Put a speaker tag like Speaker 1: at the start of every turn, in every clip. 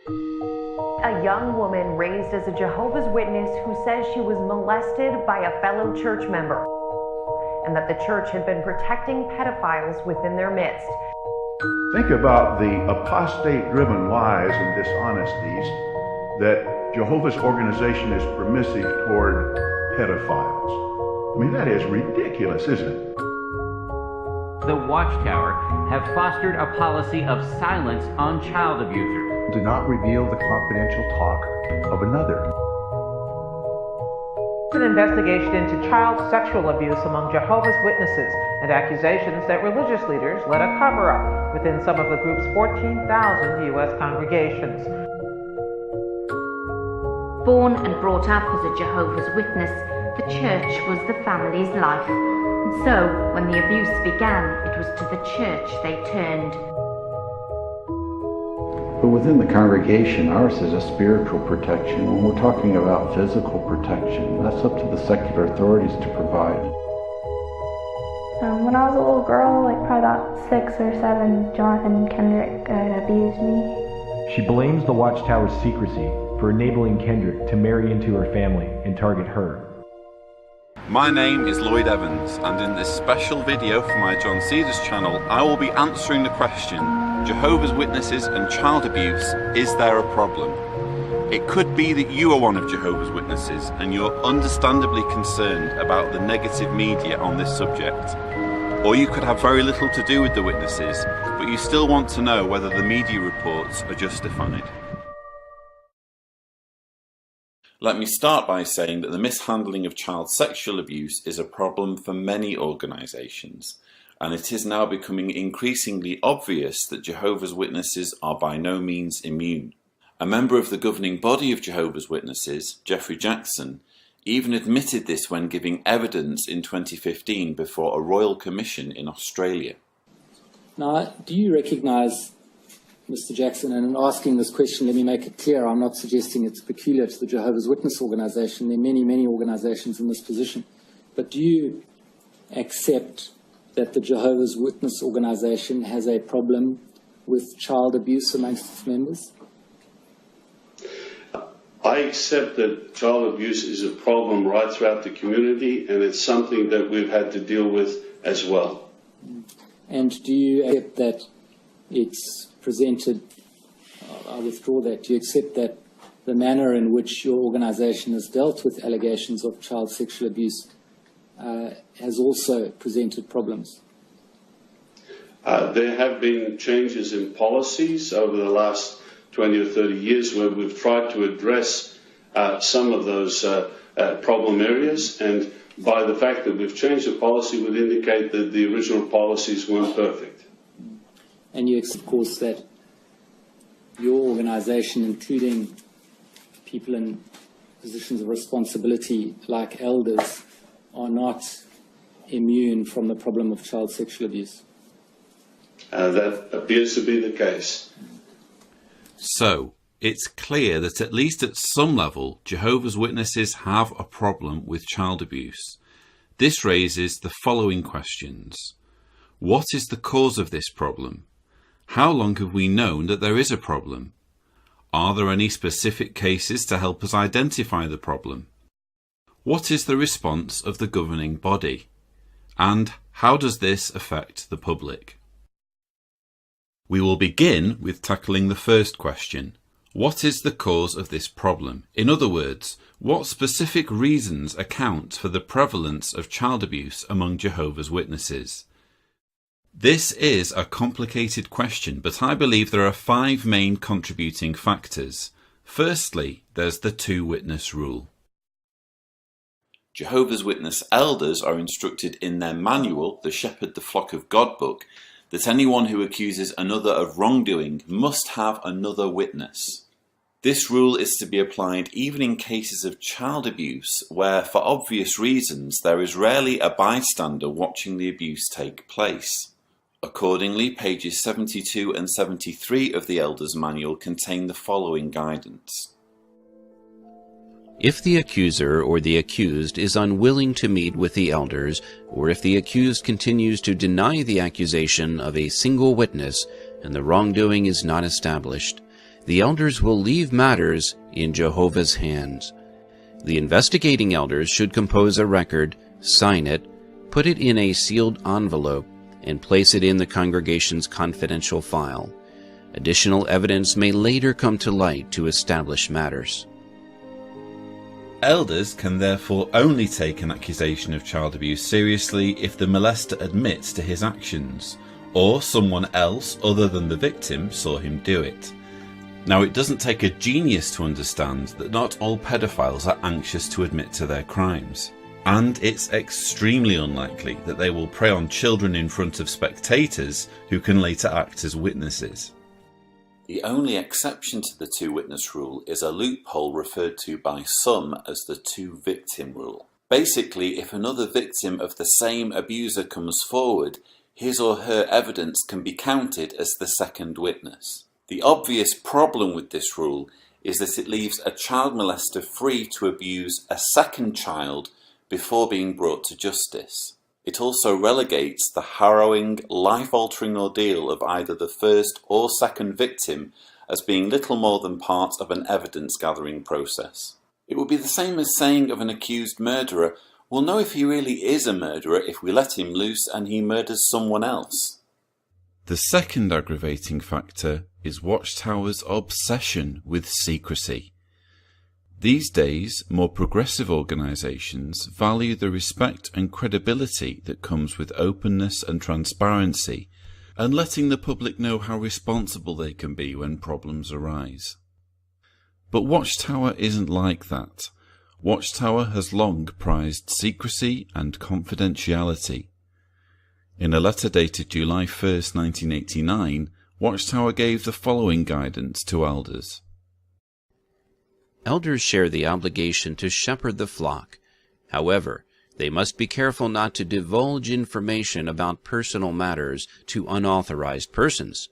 Speaker 1: A young woman raised as a Jehovah's Witness who says she was molested by a fellow church member and that the church had been protecting pedophiles within their midst.
Speaker 2: Think about the apostate-driven lies and dishonesties that Jehovah's organization is permissive toward pedophiles. I mean, that is ridiculous, isn't it?
Speaker 3: The Watchtower have fostered a policy of silence on child abusers.
Speaker 4: Do not reveal the confidential talk of another.
Speaker 5: An investigation into child sexual abuse among Jehovah's Witnesses and accusations that religious leaders led a cover-up within some of the group's 14,000 U.S. congregations.
Speaker 6: Born and brought up as a Jehovah's Witness, the church was the family's life. And so, when the abuse began, it was to the church they turned.
Speaker 7: But within the congregation, ours is a spiritual protection. When we're talking about physical protection, that's up to the secular authorities to provide.
Speaker 8: When I was a little girl, like probably about 6 or 7, Jonathan Kendrick abused me.
Speaker 9: She blames the Watchtower's secrecy for enabling Kendrick to marry into her family and target her.
Speaker 10: My name is Lloyd Evans, and in this special video for my John Cedars channel, I will be answering the question, Jehovah's Witnesses and child abuse, is there a problem? It could be that you are one of Jehovah's Witnesses and you're understandably concerned about the negative media on this subject. Or you could have very little to do with the witnesses, but you still want to know whether the media reports are justified. Let me start by saying that the mishandling of child sexual abuse is a problem for many organisations, and it is now becoming increasingly obvious that Jehovah's Witnesses are by no means immune. A member of the governing body of Jehovah's Witnesses, Jeffrey Jackson, even admitted this when giving evidence in 2015 before a royal commission in Australia.
Speaker 11: Now, do you recognise, Mr. Jackson, and in asking this question, let me make it clear, I'm not suggesting it's peculiar to the Jehovah's Witness organisation. There are many, many organisations in this position. But do you accept that the Jehovah's Witness organisation has a problem with child abuse amongst its members?
Speaker 12: I accept that child abuse is a problem right throughout the community, and it's something that we've had to deal with as well.
Speaker 11: And do you accept that it's presented, I withdraw that, do you accept that the manner in which your organisation has dealt with allegations of child sexual abuse has also presented problems?
Speaker 12: There have been changes in policies over the last 20 or 30 years where we've tried to address some of those problem areas, and by the fact that we've changed the policy would indicate that the original policies weren't perfect.
Speaker 11: And you accept, of course, that your organisation, including people in positions of responsibility like elders, are not immune from the problem of child sexual abuse?
Speaker 12: That appears to be the case.
Speaker 10: So, it's clear that at least at some level, Jehovah's Witnesses have a problem with child abuse. This raises the following questions. What is the cause of this problem? How long have we known that there is a problem? Are there any specific cases to help us identify the problem? What is the response of the governing body? And how does this affect the public? We will begin with tackling the first question. What is the cause of this problem? In other words, what specific reasons account for the prevalence of child abuse among Jehovah's Witnesses? This is a complicated question, but I believe there are 5 main contributing factors. Firstly, there's the 2-witness rule. Jehovah's Witness elders are instructed in their manual, the Shepherd the Flock of God book, that anyone who accuses another of wrongdoing must have another witness. This rule is to be applied even in cases of child abuse where, for obvious reasons, there is rarely a bystander watching the abuse take place. Accordingly, pages 72 and 73 of the Elders' Manual contain the following guidance.
Speaker 13: If the accuser or the accused is unwilling to meet with the elders, or if the accused continues to deny the accusation of a single witness and the wrongdoing is not established, the elders will leave matters in Jehovah's hands. The investigating elders should compose a record, sign it, put it in a sealed envelope, and place it in the congregation's confidential file. Additional evidence may later come to light to establish matters.
Speaker 10: Elders can therefore only take an accusation of child abuse seriously if the molester admits to his actions, or someone else other than the victim saw him do it. Now, it doesn't take a genius to understand that not all pedophiles are anxious to admit to their crimes, and it's extremely unlikely that they will prey on children in front of spectators who can later act as witnesses. The only exception to the two-witness rule is a loophole referred to by some as the two-victim rule. Basically, if another victim of the same abuser comes forward, his or her evidence can be counted as the second witness. The obvious problem with this rule is that it leaves a child molester free to abuse a second child before being brought to justice. It also relegates the harrowing, life-altering ordeal of either the first or second victim as being little more than part of an evidence-gathering process. It would be the same as saying of an accused murderer, we'll know if he really is a murderer if we let him loose and he murders someone else. The second aggravating factor is Watchtower's obsession with secrecy. These days, more progressive organisations value the respect and credibility that comes with openness and transparency, and letting the public know how responsible they can be when problems arise. But Watchtower isn't like that. Watchtower has long prized secrecy and confidentiality. In a letter dated July 1st, 1989, Watchtower gave the following guidance to elders.
Speaker 13: Elders share the obligation to shepherd the flock. However, they must be careful not to divulge information about personal matters to unauthorized persons.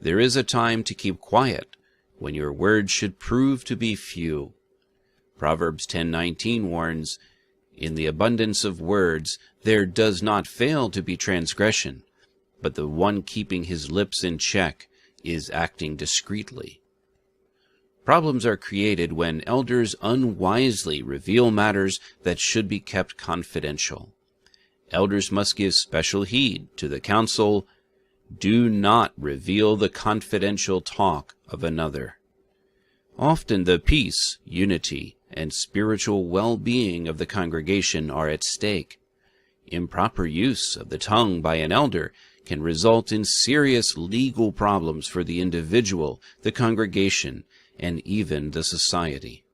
Speaker 13: There is a time to keep quiet, when your words should prove to be few. Proverbs 10:19 warns, "In the abundance of words there does not fail to be transgression, but the one keeping his lips in check is acting discreetly." Problems are created when elders unwisely reveal matters that should be kept confidential. Elders must give special heed to the counsel, "Do not reveal the confidential talk of another." Often the peace, unity, and spiritual well-being of the congregation are at stake. Improper use of the tongue by an elder can result in serious legal problems for the individual, the congregation, and even the society.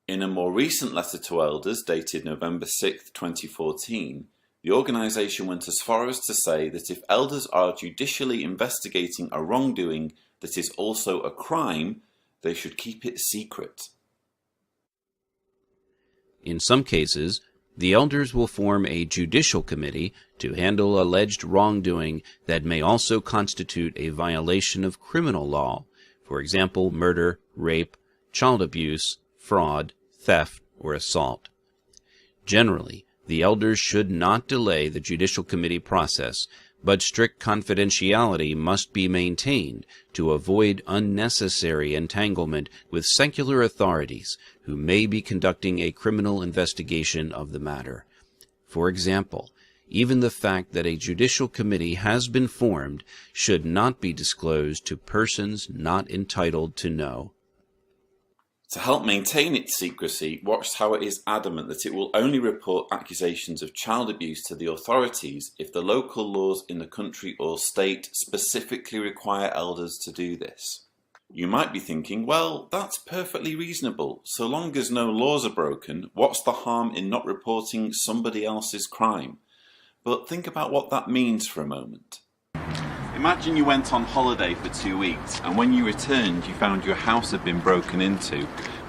Speaker 10: In a more recent letter to elders dated November 6, 2014, the organisation went as far as to say that if elders are judicially investigating a wrongdoing that is also a crime, they should keep it secret.
Speaker 13: In some cases, the elders will form a judicial committee to handle alleged wrongdoing that may also constitute a violation of criminal law, for example, murder, rape, child abuse, fraud, theft, or assault. Generally, the elders should not delay the judicial committee process, but strict confidentiality must be maintained to avoid unnecessary entanglement with secular authorities who may be conducting a criminal investigation of the matter. For example, even the fact that a judicial committee has been formed should not be disclosed to persons not entitled to know.
Speaker 10: To help maintain its secrecy, Watchtower is adamant that it will only report accusations of child abuse to the authorities if the local laws in the country or state specifically require elders to do this. You might be thinking, well, that's perfectly reasonable. So long as no laws are broken, what's the harm in not reporting somebody else's crime? But think about what that means for a moment. Imagine you went on holiday for 2 weeks, and when you returned you found your house had been broken into.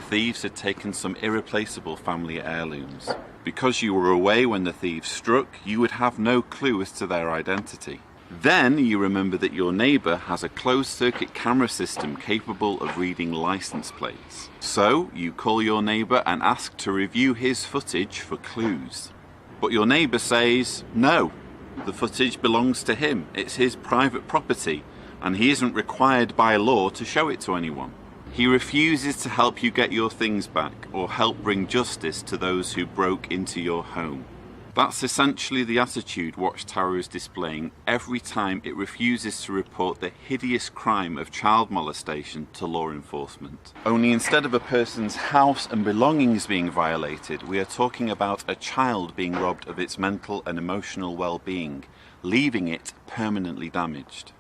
Speaker 10: Thieves had taken some irreplaceable family heirlooms. Because you were away when the thieves struck, you would have no clue as to their identity. Then you remember that your neighbour has a closed-circuit camera system capable of reading license plates. So you call your neighbour and ask to review his footage for clues. But your neighbour says, no, the footage belongs to him, it's his private property. and he isn't required by law to show it to anyone. He refuses to help you get your things back or help bring justice to those who broke into your home. That's essentially the attitude Watchtower is displaying every time it refuses to report the hideous crime of child molestation to law enforcement. Only instead of a person's house and belongings being violated, we are talking about a child being robbed of its mental and emotional well-being, leaving it permanently damaged.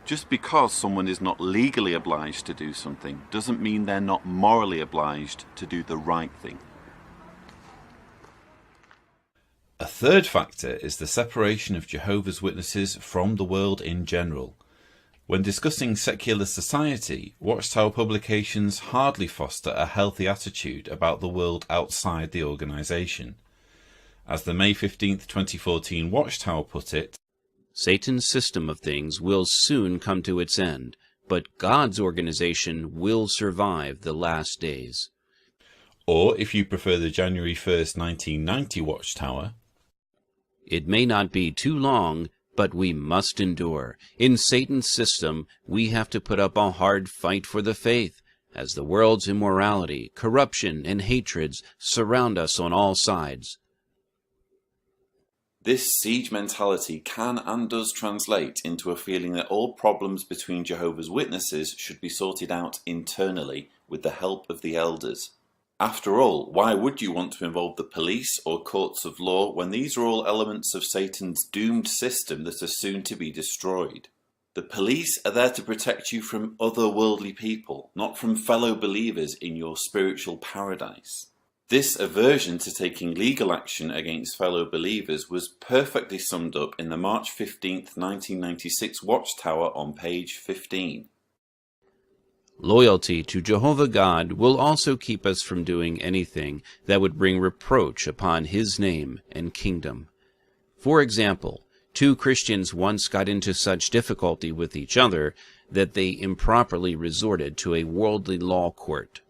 Speaker 10: Just because someone is not legally obliged to do something doesn't mean they're not morally obliged to do the right thing. A third factor is the separation of Jehovah's Witnesses from the world in general. When discussing secular society, Watchtower publications hardly foster a healthy attitude about the world outside the organisation. As the May 15, 2014 Watchtower put it,
Speaker 13: Satan's system of things will soon come to its end, but God's organization will survive the last days.
Speaker 10: Or, if you prefer the January 1st, 1990 Watchtower,
Speaker 13: it may not be too long, but we must endure. In Satan's system, we have to put up a hard fight for the faith, as the world's immorality, corruption, and hatreds surround us on all sides.
Speaker 10: This siege mentality can and does translate into a feeling that all problems between Jehovah's Witnesses should be sorted out internally with the help of the elders. After all, why would you want to involve the police or courts of law when these are all elements of Satan's doomed system that are soon to be destroyed? The police are there to protect you from otherworldly people, not from fellow believers in your spiritual paradise. This aversion to taking legal action against fellow believers was perfectly summed up in the March 15, 1996 Watchtower on page 15.
Speaker 13: Loyalty to Jehovah God will also keep us from doing anything that would bring reproach upon His name and kingdom. For example, two Christians once got into such difficulty with each other that they improperly resorted to a worldly law court.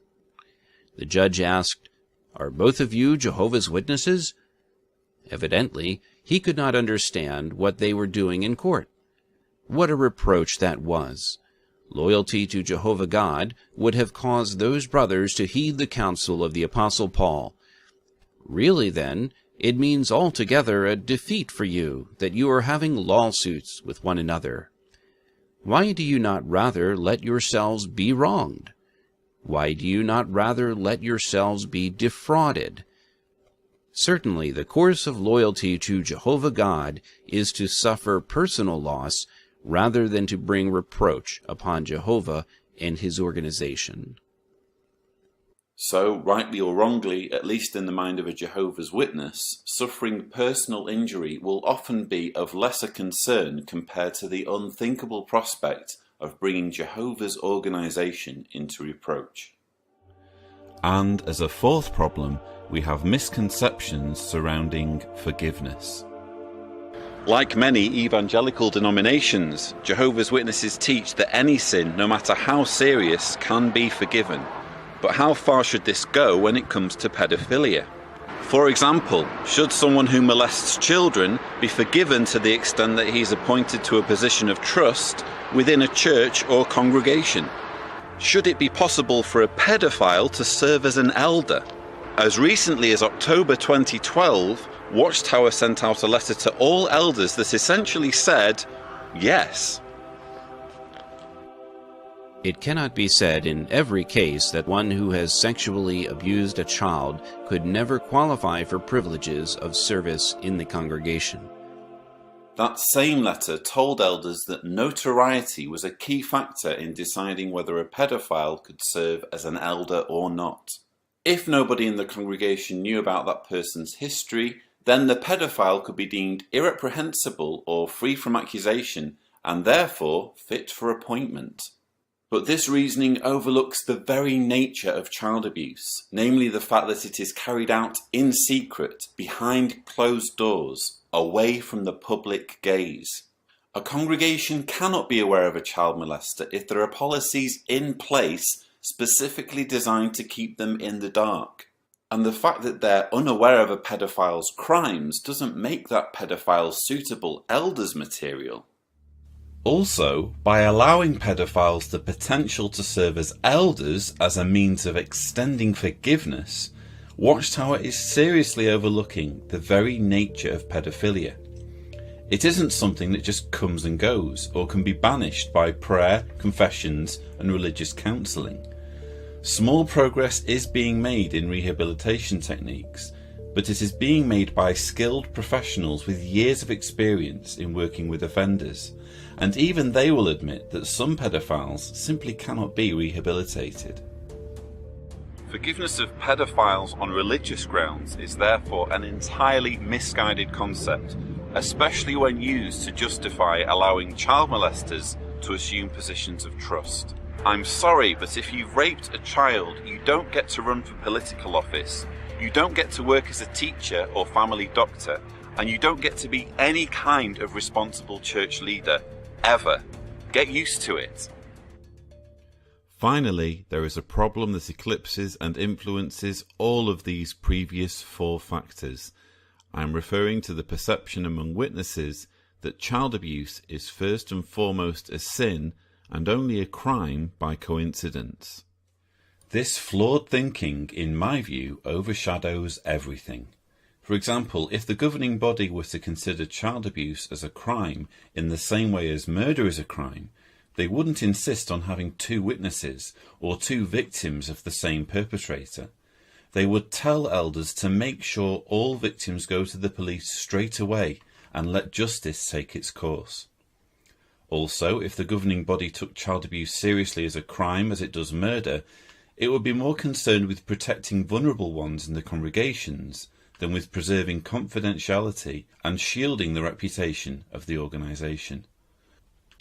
Speaker 13: The judge asked, "Are both of you Jehovah's Witnesses?" Evidently, he could not understand what they were doing in court. What a reproach that was! Loyalty to Jehovah God would have caused those brothers to heed the counsel of the Apostle Paul. Really, then, it means altogether a defeat for you that you are having lawsuits with one another. Why do you not rather let yourselves be wronged? Why do you not rather let yourselves be defrauded? Certainly, the course of loyalty to Jehovah God is to suffer personal loss rather than to bring reproach upon Jehovah and His organization.
Speaker 10: So, rightly or wrongly, at least in the mind of a Jehovah's Witness, suffering personal injury will often be of lesser concern compared to the unthinkable prospect of bringing Jehovah's organization into reproach. And as a fourth problem, we have misconceptions surrounding forgiveness. Like many evangelical denominations, Jehovah's Witnesses teach that any sin, no matter how serious, can be forgiven. But how far should this go when it comes to pedophilia? For example, should someone who molests children be forgiven to the extent that he is appointed to a position of trust within a church or congregation? Should it be possible for a pedophile to serve as an elder? As recently as October 2012, Watchtower sent out a letter to all elders that essentially said, yes.
Speaker 13: It cannot be said in every case that one who has sexually abused a child could never qualify for privileges of service in the congregation.
Speaker 10: That same letter told elders that notoriety was a key factor in deciding whether a pedophile could serve as an elder or not. If nobody in the congregation knew about that person's history, then the pedophile could be deemed irreprehensible or free from accusation and therefore fit for appointment. But this reasoning overlooks the very nature of child abuse, namely the fact that it is carried out in secret, behind closed doors, away from the public gaze. A congregation cannot be aware of a child molester if there are policies in place specifically designed to keep them in the dark. And the fact that they're unaware of a pedophile's crimes doesn't make that pedophile suitable elders material. Also, by allowing pedophiles the potential to serve as elders as a means of extending forgiveness, Watchtower is seriously overlooking the very nature of pedophilia. It isn't something that just comes and goes, or can be banished by prayer, confessions, and religious counselling. Small progress is being made in rehabilitation techniques, but it is being made by skilled professionals with years of experience in working with offenders, and even they will admit that some pedophiles simply cannot be rehabilitated. Forgiveness of pedophiles on religious grounds is therefore an entirely misguided concept, especially when used to justify allowing child molesters to assume positions of trust. I'm sorry, but if you've raped a child, you don't get to run for political office, you don't get to work as a teacher or family doctor, and you don't get to be any kind of responsible church leader, ever. Get used to it. Finally, there is a problem that eclipses and influences all of these previous four factors. I am referring to the perception among witnesses that child abuse is first and foremost a sin and only a crime by coincidence. This flawed thinking, in my view, overshadows everything. For example, if the governing body were to consider child abuse as a crime in the same way as murder is a crime, they wouldn't insist on having two witnesses or two victims of the same perpetrator. They would tell elders to make sure all victims go to the police straight away and let justice take its course. Also, if the governing body took child abuse seriously as a crime as it does murder, it would be more concerned with protecting vulnerable ones in the congregations than with preserving confidentiality and shielding the reputation of the organisation.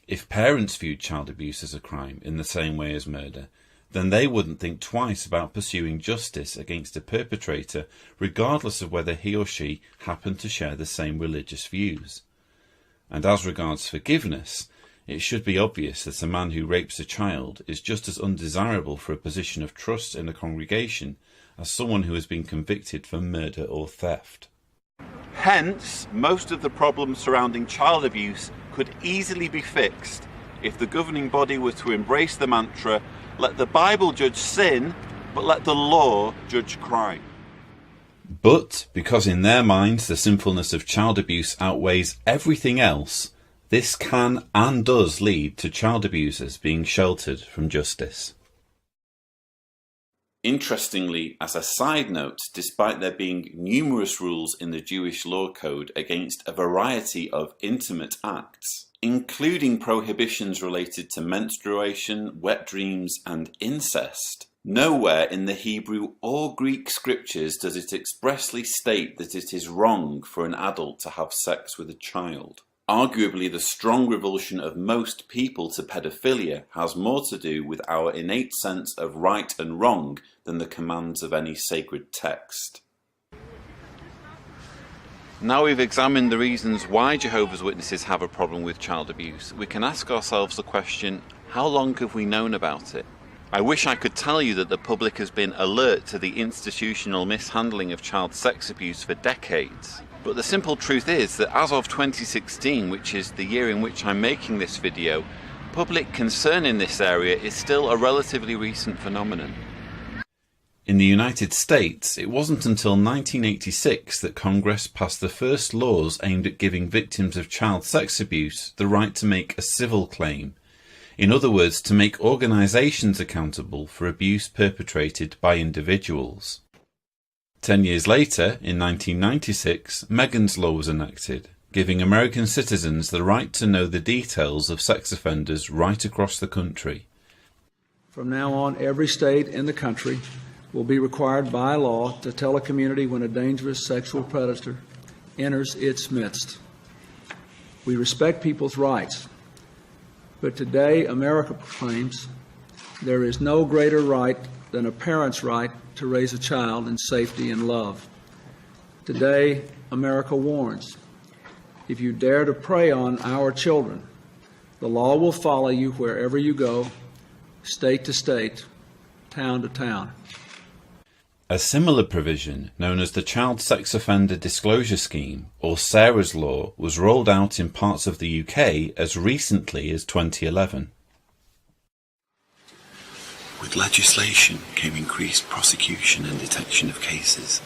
Speaker 10: If parents viewed child abuse as a crime in the same way as murder, then they wouldn't think twice about pursuing justice against a perpetrator, regardless of whether he or she happened to share the same religious views. And as regards forgiveness, it should be obvious that a man who rapes a child is just as undesirable for a position of trust in a congregation as someone who has been convicted for murder or theft. Hence, most of the problems surrounding child abuse could easily be fixed if the governing body were to embrace the mantra, "Let the Bible judge sin, but let the law judge crime." But because in their minds the sinfulness of child abuse outweighs everything else, this can and does lead to child abusers being sheltered from justice. Interestingly, as a side note, despite there being numerous rules in the Jewish law code against a variety of intimate acts, including prohibitions related to menstruation, wet dreams, and incest, nowhere in the Hebrew or Greek scriptures does it expressly state that it is wrong for an adult to have sex with a child. Arguably, the strong revulsion of most people to pedophilia has more to do with our innate sense of right and wrong than the commands of any sacred text. Now we've examined the reasons why Jehovah's Witnesses have a problem with child abuse, we can ask ourselves the question, how long have we known about it? I wish I could tell you that the public has been alert to the institutional mishandling of child sex abuse for decades. But the simple truth is that as of 2016, which is the year in which I'm making this video, public concern in this area is still a relatively recent phenomenon. In the United States, it wasn't until 1986 that Congress passed the first laws aimed at giving victims of child sex abuse the right to make a civil claim. In other words, to make organizations accountable for abuse perpetrated by individuals. 10 years later, in 1996, Megan's Law was enacted, giving American citizens the right to know the details of sex offenders right across the country.
Speaker 14: From now on, every state in the country will be required by law to tell a community when a dangerous sexual predator enters its midst. We respect people's rights, but today America proclaims there is no greater right than a parent's right to raise a child in safety and love. Today, America warns, if you dare to prey on our children, the law will follow you wherever you go, state to state, town to town.
Speaker 10: A similar provision, known as the Child Sex Offender Disclosure Scheme, or SARA's law, was rolled out in parts of the UK as recently as 2011.
Speaker 15: With legislation came increased prosecution and detection of cases.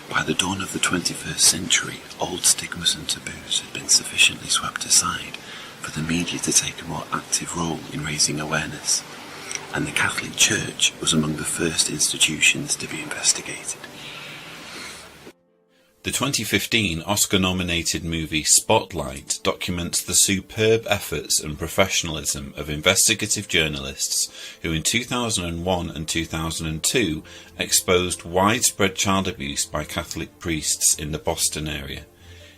Speaker 15: By the dawn of the 21st century, old stigmas and taboos had been sufficiently swept aside for the media to take a more active role in raising awareness, and the Catholic Church was among the first institutions to be investigated.
Speaker 10: The 2015 Oscar-nominated movie Spotlight documents the superb efforts and professionalism of investigative journalists who in 2001 and 2002 exposed widespread child abuse by Catholic priests in the Boston area.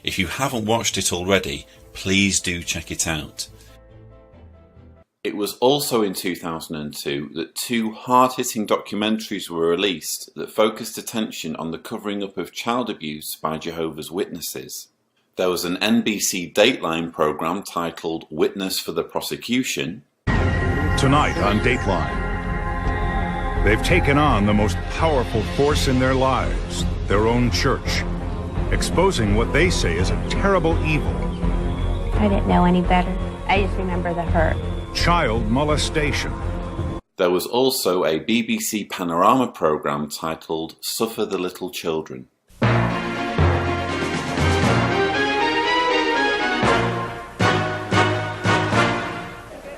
Speaker 10: If you haven't watched it already, please do check it out. It was also in 2002 that two hard-hitting documentaries were released that focused attention on the covering up of child abuse by Jehovah's Witnesses. There was an NBC Dateline program titled Witness for the Prosecution.
Speaker 16: Tonight on Dateline, they've taken on the most powerful force in their lives, their own church, exposing what they say is a terrible evil.
Speaker 8: I didn't know any better. I just remember the hurt.
Speaker 16: Child molestation.
Speaker 10: There was also a BBC Panorama programme titled Suffer the Little Children.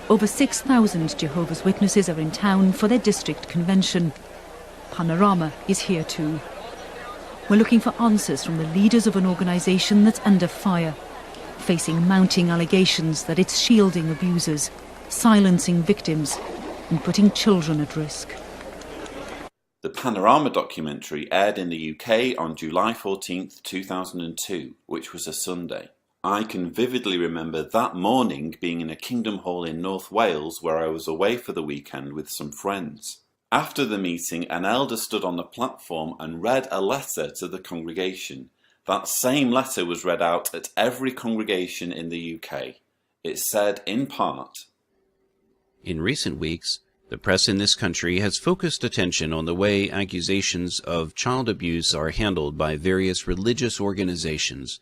Speaker 17: Over 6,000 Jehovah's Witnesses are in town for their district convention. Panorama is here too. We're looking for answers from the leaders of an organisation that's under fire, facing mounting allegations that it's shielding abusers, silencing victims, and putting children at risk.
Speaker 10: The Panorama documentary aired in the UK on July 14th, 2002, which was a Sunday. I can vividly remember that morning being in a Kingdom Hall in North Wales where I was away for the weekend with some friends. After the meeting, an elder stood on the platform and read a letter to the congregation. That same letter was read out at every congregation in the UK. It said, in part,
Speaker 13: In recent weeks, the press in this country has focused attention on the way accusations of child abuse are handled by various religious organizations.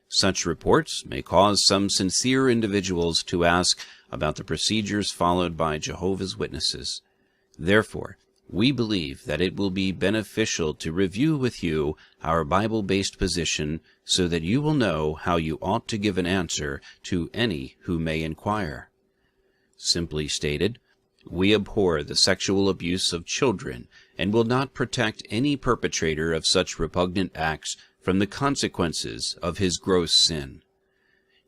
Speaker 13: Such reports may cause some sincere individuals to ask about the procedures followed by Jehovah's Witnesses. Therefore, we believe that it will be beneficial to review with you our Bible-based position so that you will know how you ought to give an answer to any who may inquire. Simply stated, we abhor the sexual abuse of children and will not protect any perpetrator of such repugnant acts from the consequences of his gross sin.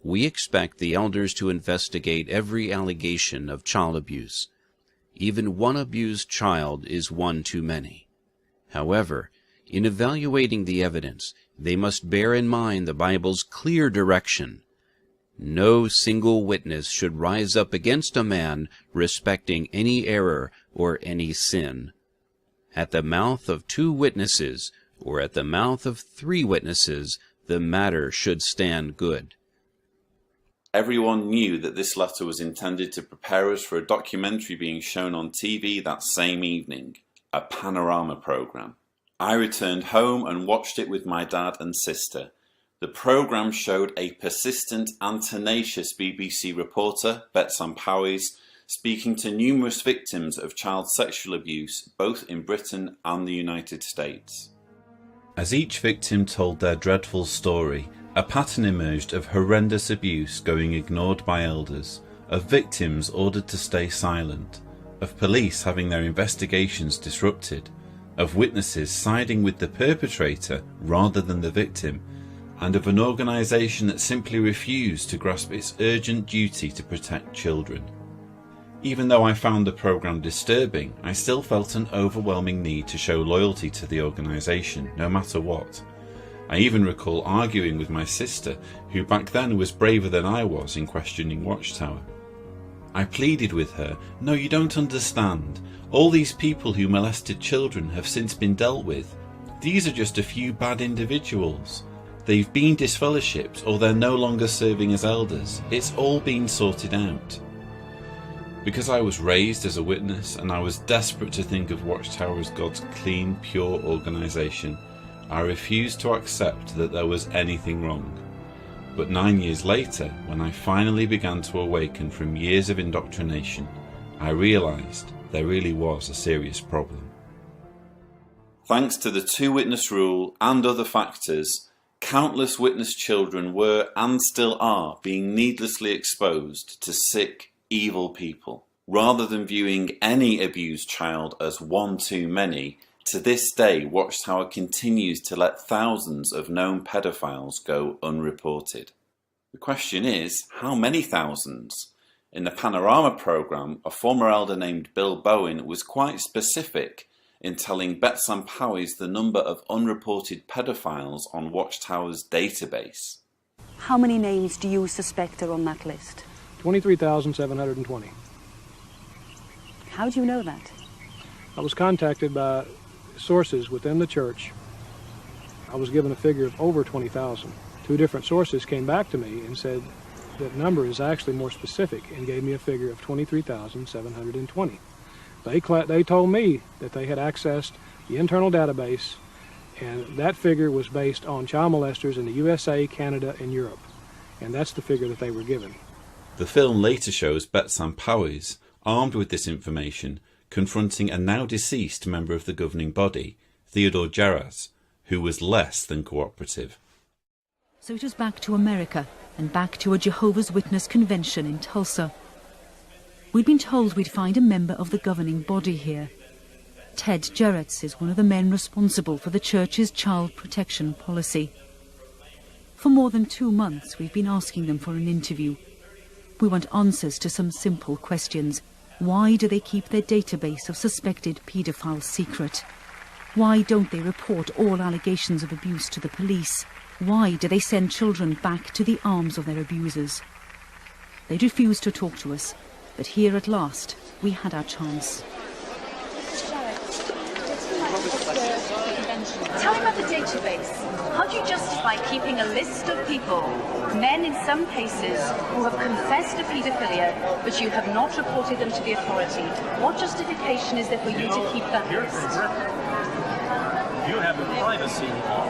Speaker 13: We expect the elders to investigate every allegation of child abuse. Even one abused child is one too many. However, in evaluating the evidence, they must bear in mind the Bible's clear direction. No single witness should rise up against a man respecting any error or any sin. At the mouth of 2 witnesses, or at the mouth of 3 witnesses, the matter should stand good.
Speaker 10: Everyone knew that this letter was intended to prepare us for a documentary being shown on TV that same evening, a Panorama programme. I returned home and watched it with my dad and sister. The programme showed a persistent and tenacious BBC reporter, Betsam Powys, speaking to numerous victims of child sexual abuse both in Britain and the United States. As each victim told their dreadful story, a pattern emerged of horrendous abuse going ignored by elders, of victims ordered to stay silent, of police having their investigations disrupted, of witnesses siding with the perpetrator rather than the victim, and of an organisation that simply refused to grasp its urgent duty to protect children. Even though I found the programme disturbing, I still felt an overwhelming need to show loyalty to the organisation, no matter what. I even recall arguing with my sister, who back then was braver than I was in questioning Watchtower. I pleaded with her, "No, you don't understand. All these people who molested children have since been dealt with. These are just a few bad individuals. They've been disfellowshipped or they're no longer serving as elders. It's all been sorted out." Because I was raised as a witness and I was desperate to think of Watchtower as God's clean, pure organisation, I refused to accept that there was anything wrong. But 9 years later, when I finally began to awaken from years of indoctrination, I realised there really was a serious problem. Thanks to the two-witness rule and other factors, countless witness children were and still are being needlessly exposed to sick, evil people. Rather than viewing any abused child as one too many, to this day Watchtower continues to let thousands of known pedophiles go unreported. The question is, how many thousands? In the Panorama programme, a former elder named Bill Bowen was quite specific in telling Betsam Powys the number of unreported pedophiles on Watchtower's database.
Speaker 18: How many names do you suspect are on that list?
Speaker 19: 23,720.
Speaker 18: How do you know that?
Speaker 19: I was contacted by sources within the church. I was given a figure of over 20,000. Two different sources came back to me and said that number is actually more specific and gave me a figure of 23,720. They told me that they had accessed the internal database, and that figure was based on child molesters in the USA, Canada, and Europe. And that's the figure that they were given.
Speaker 10: The film later shows Betsam Powys, armed with this information, confronting a now deceased member of the governing body, Theodore Geras, who was less than cooperative.
Speaker 17: So it was back to America and back to a Jehovah's Witness convention in Tulsa. We'd been told we'd find a member of the governing body here. Ted Geras is one of the men responsible for the church's child protection policy. For more than 2 months we've been asking them for an interview. We want answers to some simple questions. Why do they keep their database of suspected paedophiles secret? Why don't they report all allegations of abuse to the police? Why do they send children back to the arms of their abusers? They refused to talk to us, but here at last we had our chance.
Speaker 20: Tell me about the database. How do you justify keeping a list of people, men in some cases, who have confessed to paedophilia, but you have not reported them to the authority? What justification is there for you to keep that list?
Speaker 21: You have a privacy law.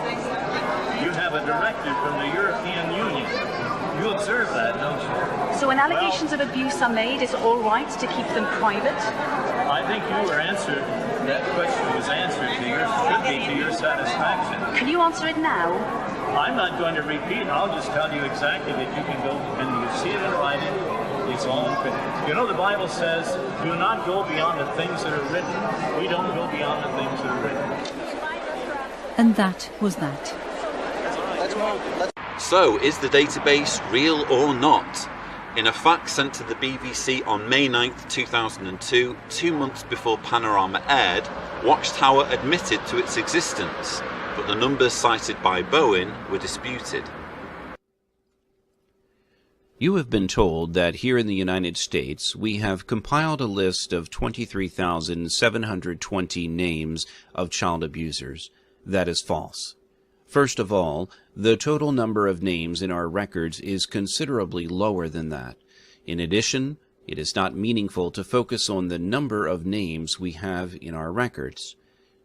Speaker 21: You have a directive from the European Union. You observe that, don't you?
Speaker 20: So when allegations of abuse are made, it's all right to keep them private?
Speaker 21: I think you were answered. That question was answered should be to your satisfaction.
Speaker 20: Can you answer it now?
Speaker 21: I'm not going to repeat. I'll just tell you exactly that you can go and you see it in writing. It's all in print. You know, the Bible says, do not go beyond the things that are written. We don't go beyond the things that are written.
Speaker 17: And that was that.
Speaker 10: So, is the database real or not? In a fax sent to the BBC on May 9th, 2002, 2 months before Panorama aired, Watchtower admitted to its existence, but the numbers cited by Bowen were disputed.
Speaker 13: You have been told that here in the United States we have compiled a list of 23,720 names of child abusers. That is false. First of all, the total number of names in our records is considerably lower than that. In addition, it is not meaningful to focus on the number of names we have in our records.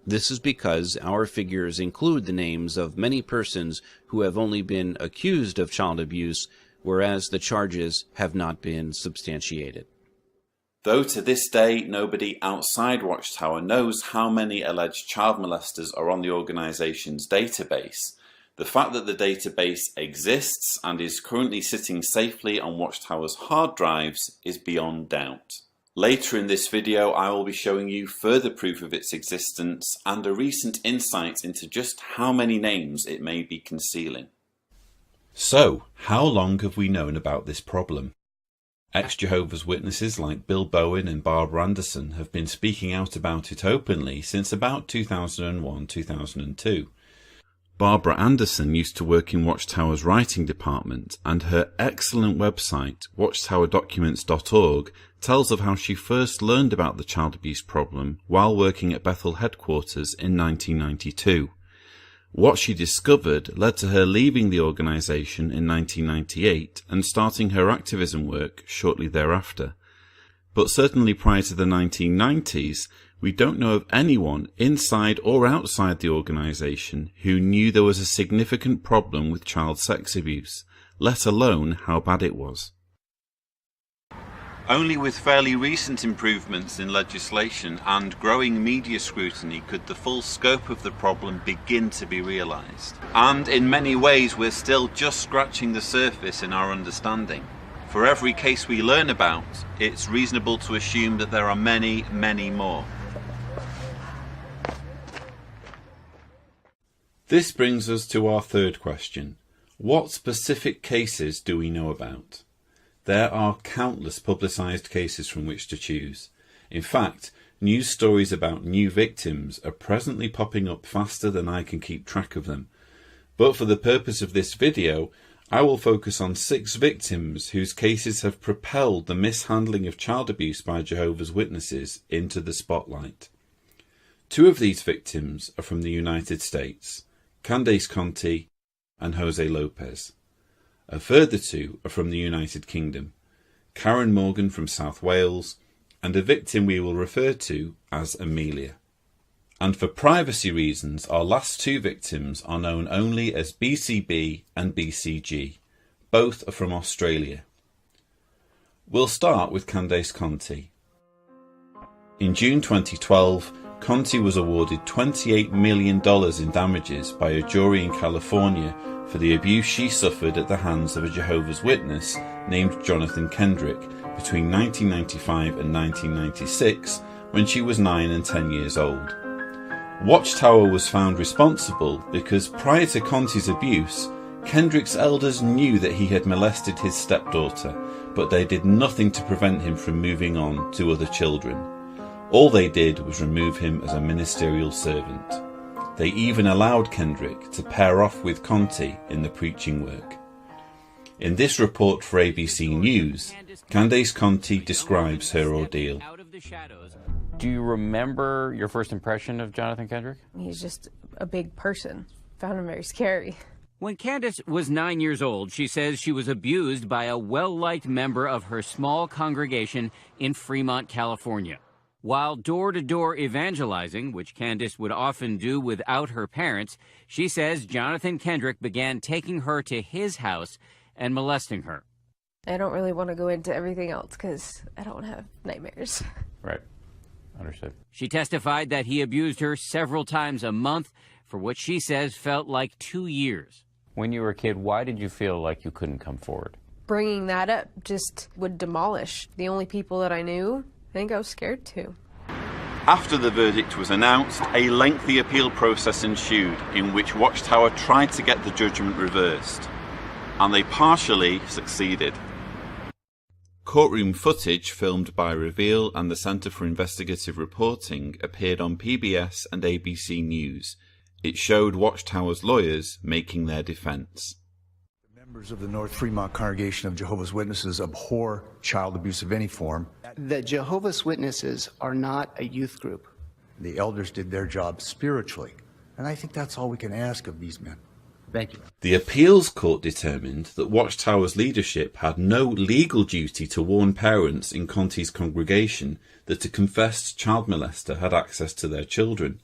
Speaker 13: This is because our figures include the names of many persons who have only been accused of child abuse, whereas the charges have not been substantiated.
Speaker 10: Though to this day nobody outside Watchtower knows how many alleged child molesters are on the organisation's database, the fact that the database exists and is currently sitting safely on Watchtower's hard drives is beyond doubt. Later in this video I will be showing you further proof of its existence and a recent insight into just how many names it may be concealing. So, how long have we known about this problem? Ex-Jehovah's Witnesses like Bill Bowen and Barbara Anderson have been speaking out about it openly since about 2001-2002. Barbara Anderson used to work in Watchtower's writing department, and her excellent website, watchtowerdocuments.org, tells of how she first learned about the child abuse problem while working at Bethel headquarters in 1992. What she discovered led to her leaving the organisation in 1998 and starting her activism work shortly thereafter. but certainly prior to the 1990s, we don't know of anyone inside or outside the organisation who knew there was a significant problem with child sex abuse, let alone how bad it was. Only with fairly recent improvements in legislation and growing media scrutiny could the full scope of the problem begin to be realised. And in many ways we're still just scratching the surface in our understanding. For every case we learn about, it's reasonable to assume that there are many, many more. This brings us to our third question. What specific cases do we know about? There are countless publicised cases from which to choose. In fact, news stories about new victims are presently popping up faster than I can keep track of them. But for the purpose of this video, I will focus on 6 victims whose cases have propelled the mishandling of child abuse by Jehovah's Witnesses into the spotlight. 2 of these victims are from the United States, Candace Conti and Jose Lopez. A further 2 are from the United Kingdom, Karen Morgan from South Wales, and a victim we will refer to as Amelia. And for privacy reasons, our last 2 victims are known only as BCB and BCG. Both are from Australia. We'll start with Candace Conti. In June 2012, Conti was awarded $28 million in damages by a jury in California for the abuse she suffered at the hands of a Jehovah's Witness named Jonathan Kendrick between 1995 and 1996, when she was 9 and 10 years old. Watchtower was found responsible because prior to Conti's abuse, Kendrick's elders knew that he had molested his stepdaughter, but they did nothing to prevent him from moving on to other children. All they did was remove him as a ministerial servant. They even allowed Kendrick to pair off with Conti in the preaching work. In this report for ABC News, Candace Conti describes her ordeal.
Speaker 3: Do you remember your first impression of Jonathan Kendrick?
Speaker 1: He's just a big person. Found him very scary.
Speaker 3: When Candace was 9 years old, she says she was abused by a well-liked member of her small congregation in Fremont, California. While door-to-door evangelizing, which Candace would often do without her parents, she says Jonathan Kendrick began taking her to his house and molesting her.
Speaker 1: I don't really want to go into everything else because I don't want to have nightmares.
Speaker 3: Right. Understood. She testified that he abused her several times a month for what she says felt like 2 years. When you were a kid, why did you feel like you couldn't come forward?
Speaker 1: Bringing that up just would demolish the only people that I knew. I think I was scared too.
Speaker 10: After the verdict was announced, a lengthy appeal process ensued in which Watchtower tried to get the judgment reversed, and they partially succeeded. Courtroom footage filmed by Reveal and the Centre for Investigative Reporting appeared on PBS and ABC News. It showed Watchtower's lawyers making their defence.
Speaker 4: Members of the North Fremont Congregation of Jehovah's Witnesses abhor child abuse of any form.
Speaker 22: The Jehovah's Witnesses are not a youth group.
Speaker 4: The elders did their job spiritually, and I think that's all we can ask of these men. Thank you.
Speaker 10: The appeals court determined that Watchtower's leadership had no legal duty to warn parents in Conti's congregation that a confessed child molester had access to their children.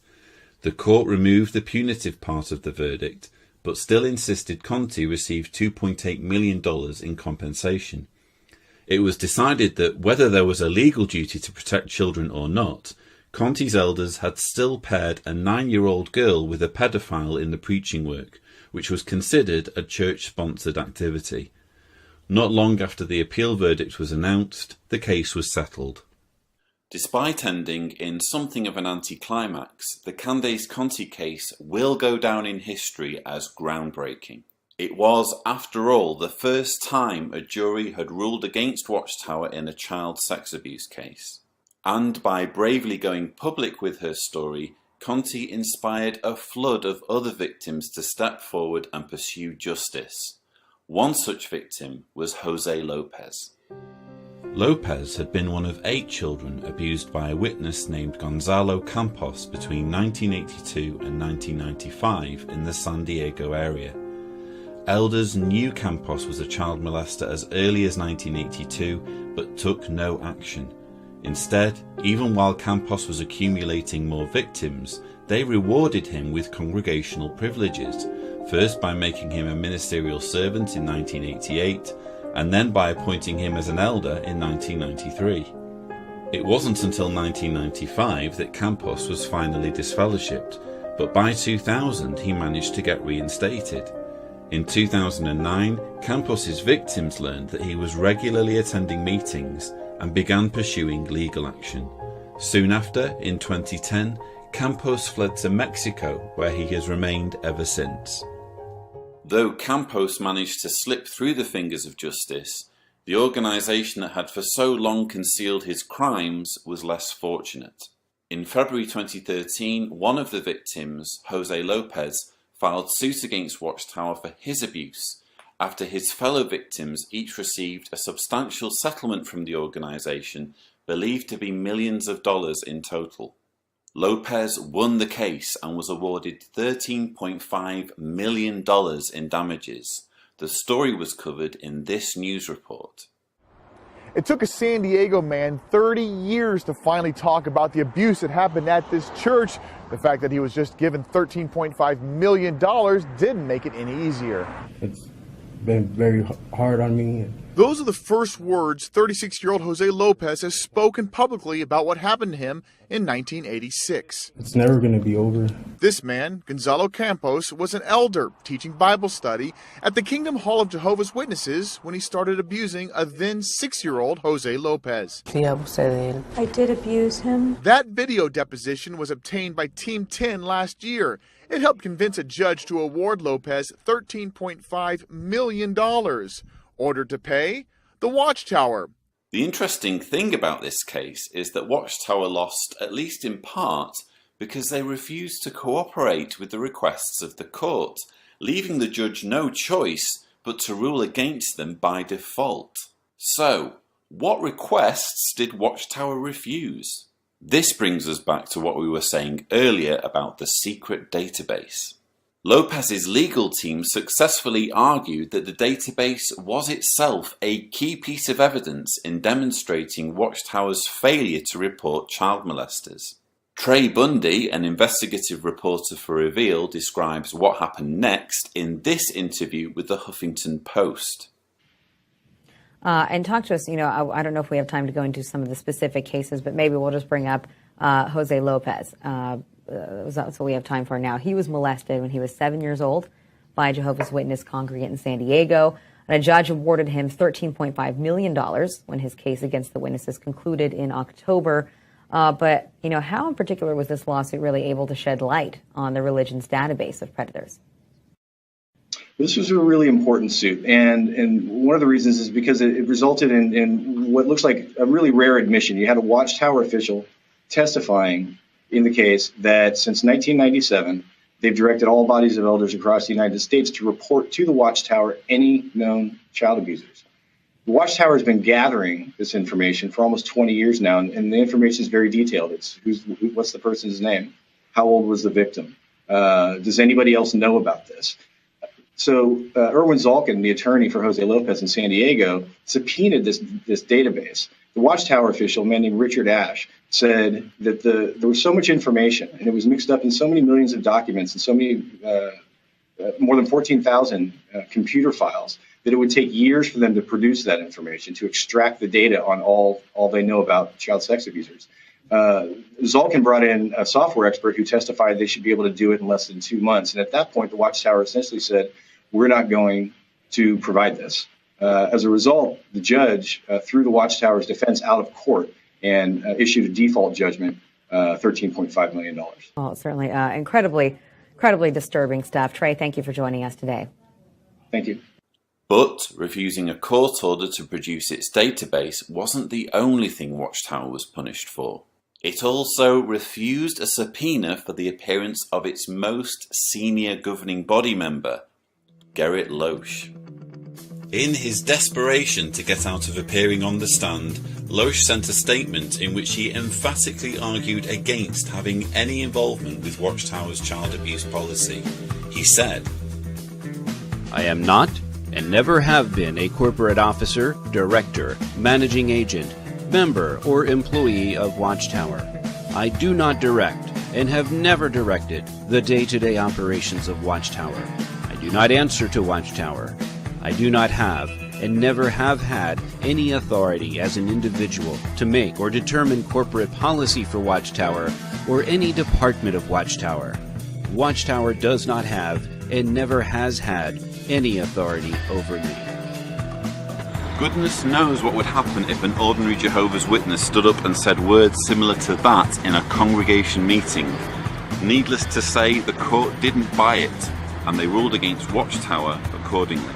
Speaker 10: The court removed the punitive part of the verdict, but still insisted Conti receive $2.8 million in compensation. It was decided that whether there was a legal duty to protect children or not, Conti's elders had still paired a 9-year-old girl with a pedophile in the preaching work, which was considered a church-sponsored activity. Not long after the appeal verdict was announced, the case was settled. Despite ending in something of an anticlimax, the Candace Conti case will go down in history as groundbreaking. It was, after all, the first time a jury had ruled against Watchtower in a child sex abuse case. And by bravely going public with her story, Conti inspired a flood of other victims to step forward and pursue justice. One such victim was Jose Lopez. Lopez had been one of 8 children abused by a witness named Gonzalo Campos between 1982 and 1995 in the San Diego area. Elders knew Campos was a child molester as early as 1982, but took no action. Instead, even while Campos was accumulating more victims, they rewarded him with congregational privileges, first by making him a ministerial servant in 1988, and then by appointing him as an elder in 1993. It wasn't until 1995 that Campos was finally disfellowshipped, but by 2000 he managed to get reinstated. In 2009, Campos's victims learned that he was regularly attending meetings and began pursuing legal action. Soon after, in 2010, Campos fled to Mexico, where he has remained ever since. Though Campos managed to slip through the fingers of justice, the organisation that had for so long concealed his crimes was less fortunate. In February 2013, one of the victims, Jose Lopez, filed suit against Watchtower for his abuse, after his fellow victims each received a substantial settlement from the organisation, believed to be millions of dollars in total. Lopez won the case and was awarded $13.5 million in damages. The story was covered in this news report.
Speaker 2: It took a San Diego man 30 years to finally talk about the abuse that happened at this church. The fact that he was just given $13.5 million didn't make it any easier.
Speaker 5: It's been very hard on me.
Speaker 2: Those are the first words 36-year-old Jose Lopez has spoken publicly about what happened to him in 1986.
Speaker 5: It's never going to be over.
Speaker 2: This man, Gonzalo Campos, was an elder teaching Bible study at the Kingdom Hall of Jehovah's Witnesses when he started abusing a then 6-year-old Jose Lopez.
Speaker 8: I did abuse him.
Speaker 2: That video deposition was obtained by Team 10 last year. It helped convince a judge to award Lopez $13.5 million. Ordered to pay? The Watchtower.
Speaker 10: The interesting thing about this case is that Watchtower lost, at least in part, because they refused to cooperate with the requests of the court, leaving the judge no choice but to rule against them by default. So, what requests did Watchtower refuse? This brings us back to what we were saying earlier about the secret database. Lopez's legal team successfully argued that the database was itself a key piece of evidence in demonstrating Watchtower's failure to report child molesters. Trey Bundy, an investigative reporter for Reveal, describes what happened next in this interview with the Huffington Post.
Speaker 23: And talk to us, I don't know if we have time to go into some of the specific cases, but maybe we'll just bring up Jose Lopez. That's what we have time for now. He was molested when he was 7 years old by a Jehovah's Witness congregant in San Diego, and a judge awarded him $13.5 million when his case against the witnesses concluded in October. But, how in particular was this lawsuit really able to shed light on the religion's database of predators?
Speaker 24: This was a really important suit, and one of the reasons is because it resulted in what looks like a really rare admission. You had a Watchtower official testifying in the case that since 1997, they've directed all bodies of elders across the United States to report to the Watchtower any known child abusers. The Watchtower has been gathering this information for almost 20 years now, and the information is very detailed. It's what's the person's name? How old was the victim? Does anybody else know about this? So Erwin Zalkin, the attorney for Jose Lopez in San Diego, subpoenaed this database. The Watchtower official, a man named Richard Ash, said that there was so much information and it was mixed up in so many millions of documents and so many, more than 14,000 computer files, that it would take years for them to produce that information, to extract the data on all they know about child sex abusers. Zalkin brought in a software expert who testified they should be able to do it in less than 2 months. And at that point, the Watchtower essentially said, we're not going to provide this. As a result, the judge threw the Watchtower's defense out of court and issued a default judgment, $13.5 million.
Speaker 23: Well, certainly incredibly disturbing stuff. Trey, thank you for joining us today.
Speaker 24: Thank you.
Speaker 10: But refusing a court order to produce its database wasn't the only thing Watchtower was punished for. It also refused a subpoena for the appearance of its most senior governing body member, Gerrit Loesch. In his desperation to get out of appearing on the stand, Loesch sent a statement in which he emphatically argued against having any involvement with Watchtower's child abuse policy. He said,
Speaker 13: I am not and never have been a corporate officer, director, managing agent, member or employee of Watchtower. I do not direct and have never directed the day-to-day operations of Watchtower. I do not answer to Watchtower. I do not have and never have had any authority as an individual to make or determine corporate policy for Watchtower or any department of Watchtower. Watchtower does not have and never has had any authority over me.
Speaker 10: Goodness knows what would happen if an ordinary Jehovah's Witness stood up and said words similar to that in a congregation meeting. Needless to say, the court didn't buy it, and they ruled against Watchtower accordingly.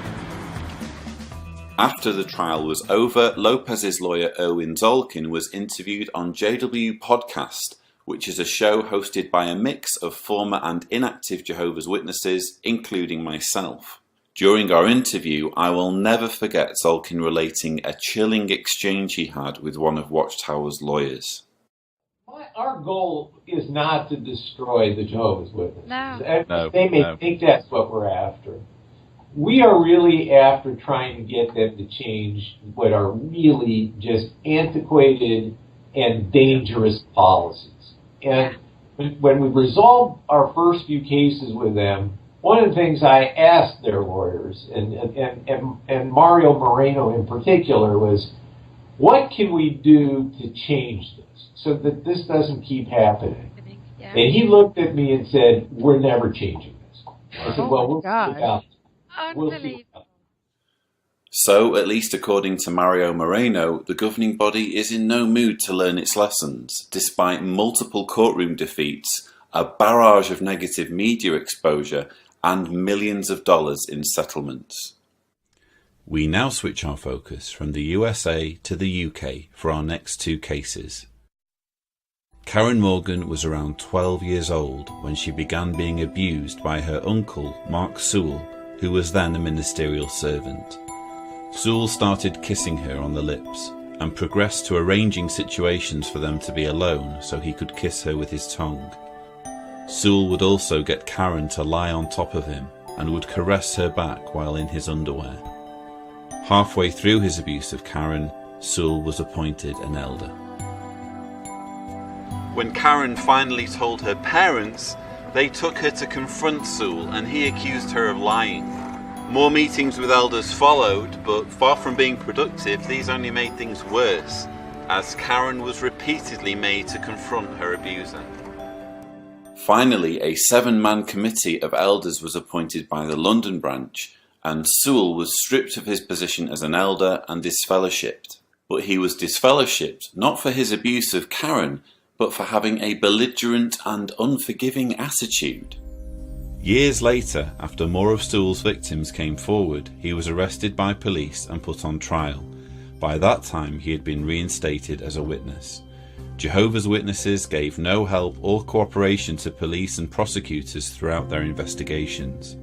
Speaker 10: After the trial was over, Lopez's lawyer Erwin Zolkin was interviewed on JW Podcast, which is a show hosted by a mix of former and inactive Jehovah's Witnesses, including myself. During our interview, I will never forget Zolkin relating a chilling exchange he had with one of Watchtower's lawyers.
Speaker 6: Our goal is not to destroy the Jehovah's Witnesses.
Speaker 7: No.
Speaker 6: They may think that's what we're after. We are really after trying to get them to change what are really just antiquated and dangerous policies. And when we resolved our first few cases with them, one of the things I asked their lawyers, and Mario Moreno in particular, was, what can we do to change this so that this doesn't keep happening? And he looked at me and said, we're never changing this. I said, well, we'll see about it. We'll see about it.
Speaker 10: So, at least according to Mario Moreno, the governing body is in no mood to learn its lessons, despite multiple courtroom defeats, a barrage of negative media exposure, and millions of dollars in settlements. We now switch our focus from the USA to the UK for our next two cases. Karen Morgan was around 12 years old when she began being abused by her uncle, Mark Sewell, who was then a ministerial servant. Sewell started kissing her on the lips and progressed to arranging situations for them to be alone so he could kiss her with his tongue. Sewell would also get Karen to lie on top of him and would caress her back while in his underwear. Halfway through his abuse of Karen, Sewell was appointed an elder. When Karen finally told her parents, they took her to confront Sewell and he accused her of lying. More meetings with elders followed, but far from being productive, these only made things worse, as Karen was repeatedly made to confront her abuser. Finally, a 7-man committee of elders was appointed by the London branch, and Sewell was stripped of his position as an elder and disfellowshipped. But he was disfellowshipped not for his abuse of Karen, but for having a belligerent and unforgiving attitude. Years later, after more of Sewell's victims came forward, he was arrested by police and put on trial. By that time, he had been reinstated as a witness. Jehovah's Witnesses gave no help or cooperation to police and prosecutors throughout their investigations.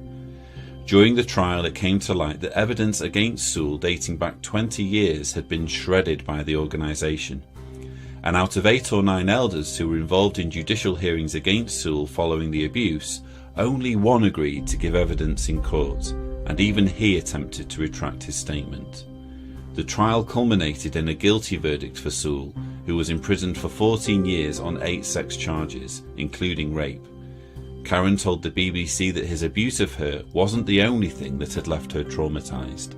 Speaker 10: During the trial, it came to light that evidence against Sewell dating back 20 years had been shredded by the organisation. And out of 8 or 9 elders who were involved in judicial hearings against Sewell following the abuse, only one agreed to give evidence in court, and even he attempted to retract his statement. The trial culminated in a guilty verdict for Sewell, who was imprisoned for 14 years on 8 sex charges, including rape. Karen told the BBC that his abuse of her wasn't the only thing that had left her traumatised.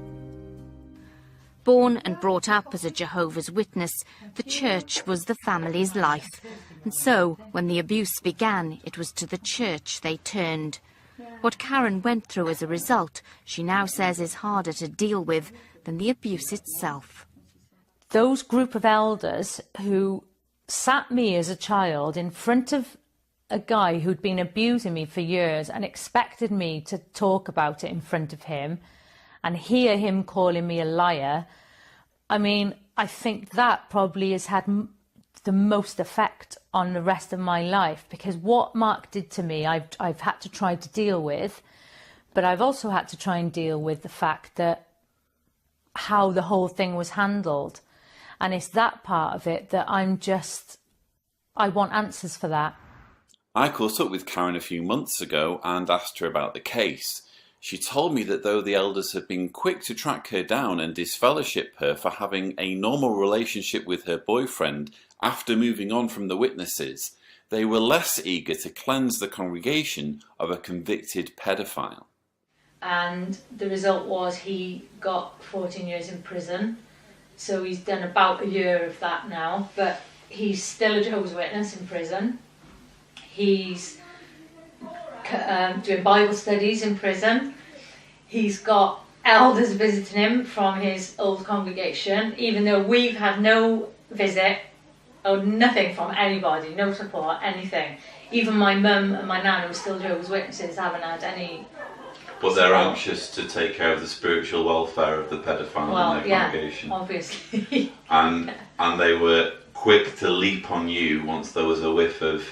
Speaker 9: Born and brought up as a Jehovah's Witness, the church was the family's life. And so, when the abuse began, it was to the church they turned. What Karen went through as a result, she now says is harder to deal with than the abuse itself.
Speaker 11: Those group of elders who sat me as a child in front of a guy who'd been abusing me for years and expected me to talk about it in front of him and hear him calling me a liar, I mean, I think that probably has had the most effect on the rest of my life, because what Mark did to me, I've had to try to deal with, but I've also had to try and deal with the fact that how the whole thing was handled. And it's that part of it that I want answers for that.
Speaker 10: I caught up with Karen a few months ago and asked her about the case. She told me that though the elders had been quick to track her down and disfellowship her for having a normal relationship with her boyfriend after moving on from the witnesses, they were less eager to cleanse the congregation of a convicted pedophile.
Speaker 11: And the result was he got 14 years in prison. So he's done about a year of that now, but he's still a Jehovah's Witness in prison. He's doing Bible studies in prison. He's got elders visiting him from his old congregation, even though we've had no visit or nothing from anybody, no support, anything. Even my mum and my nan, who are still Jehovah's Witnesses, haven't had any.
Speaker 10: But they're anxious to take care of the spiritual welfare of the pedophile in their congregation.
Speaker 11: Obviously.
Speaker 10: And they were quick to leap on you once there was a whiff of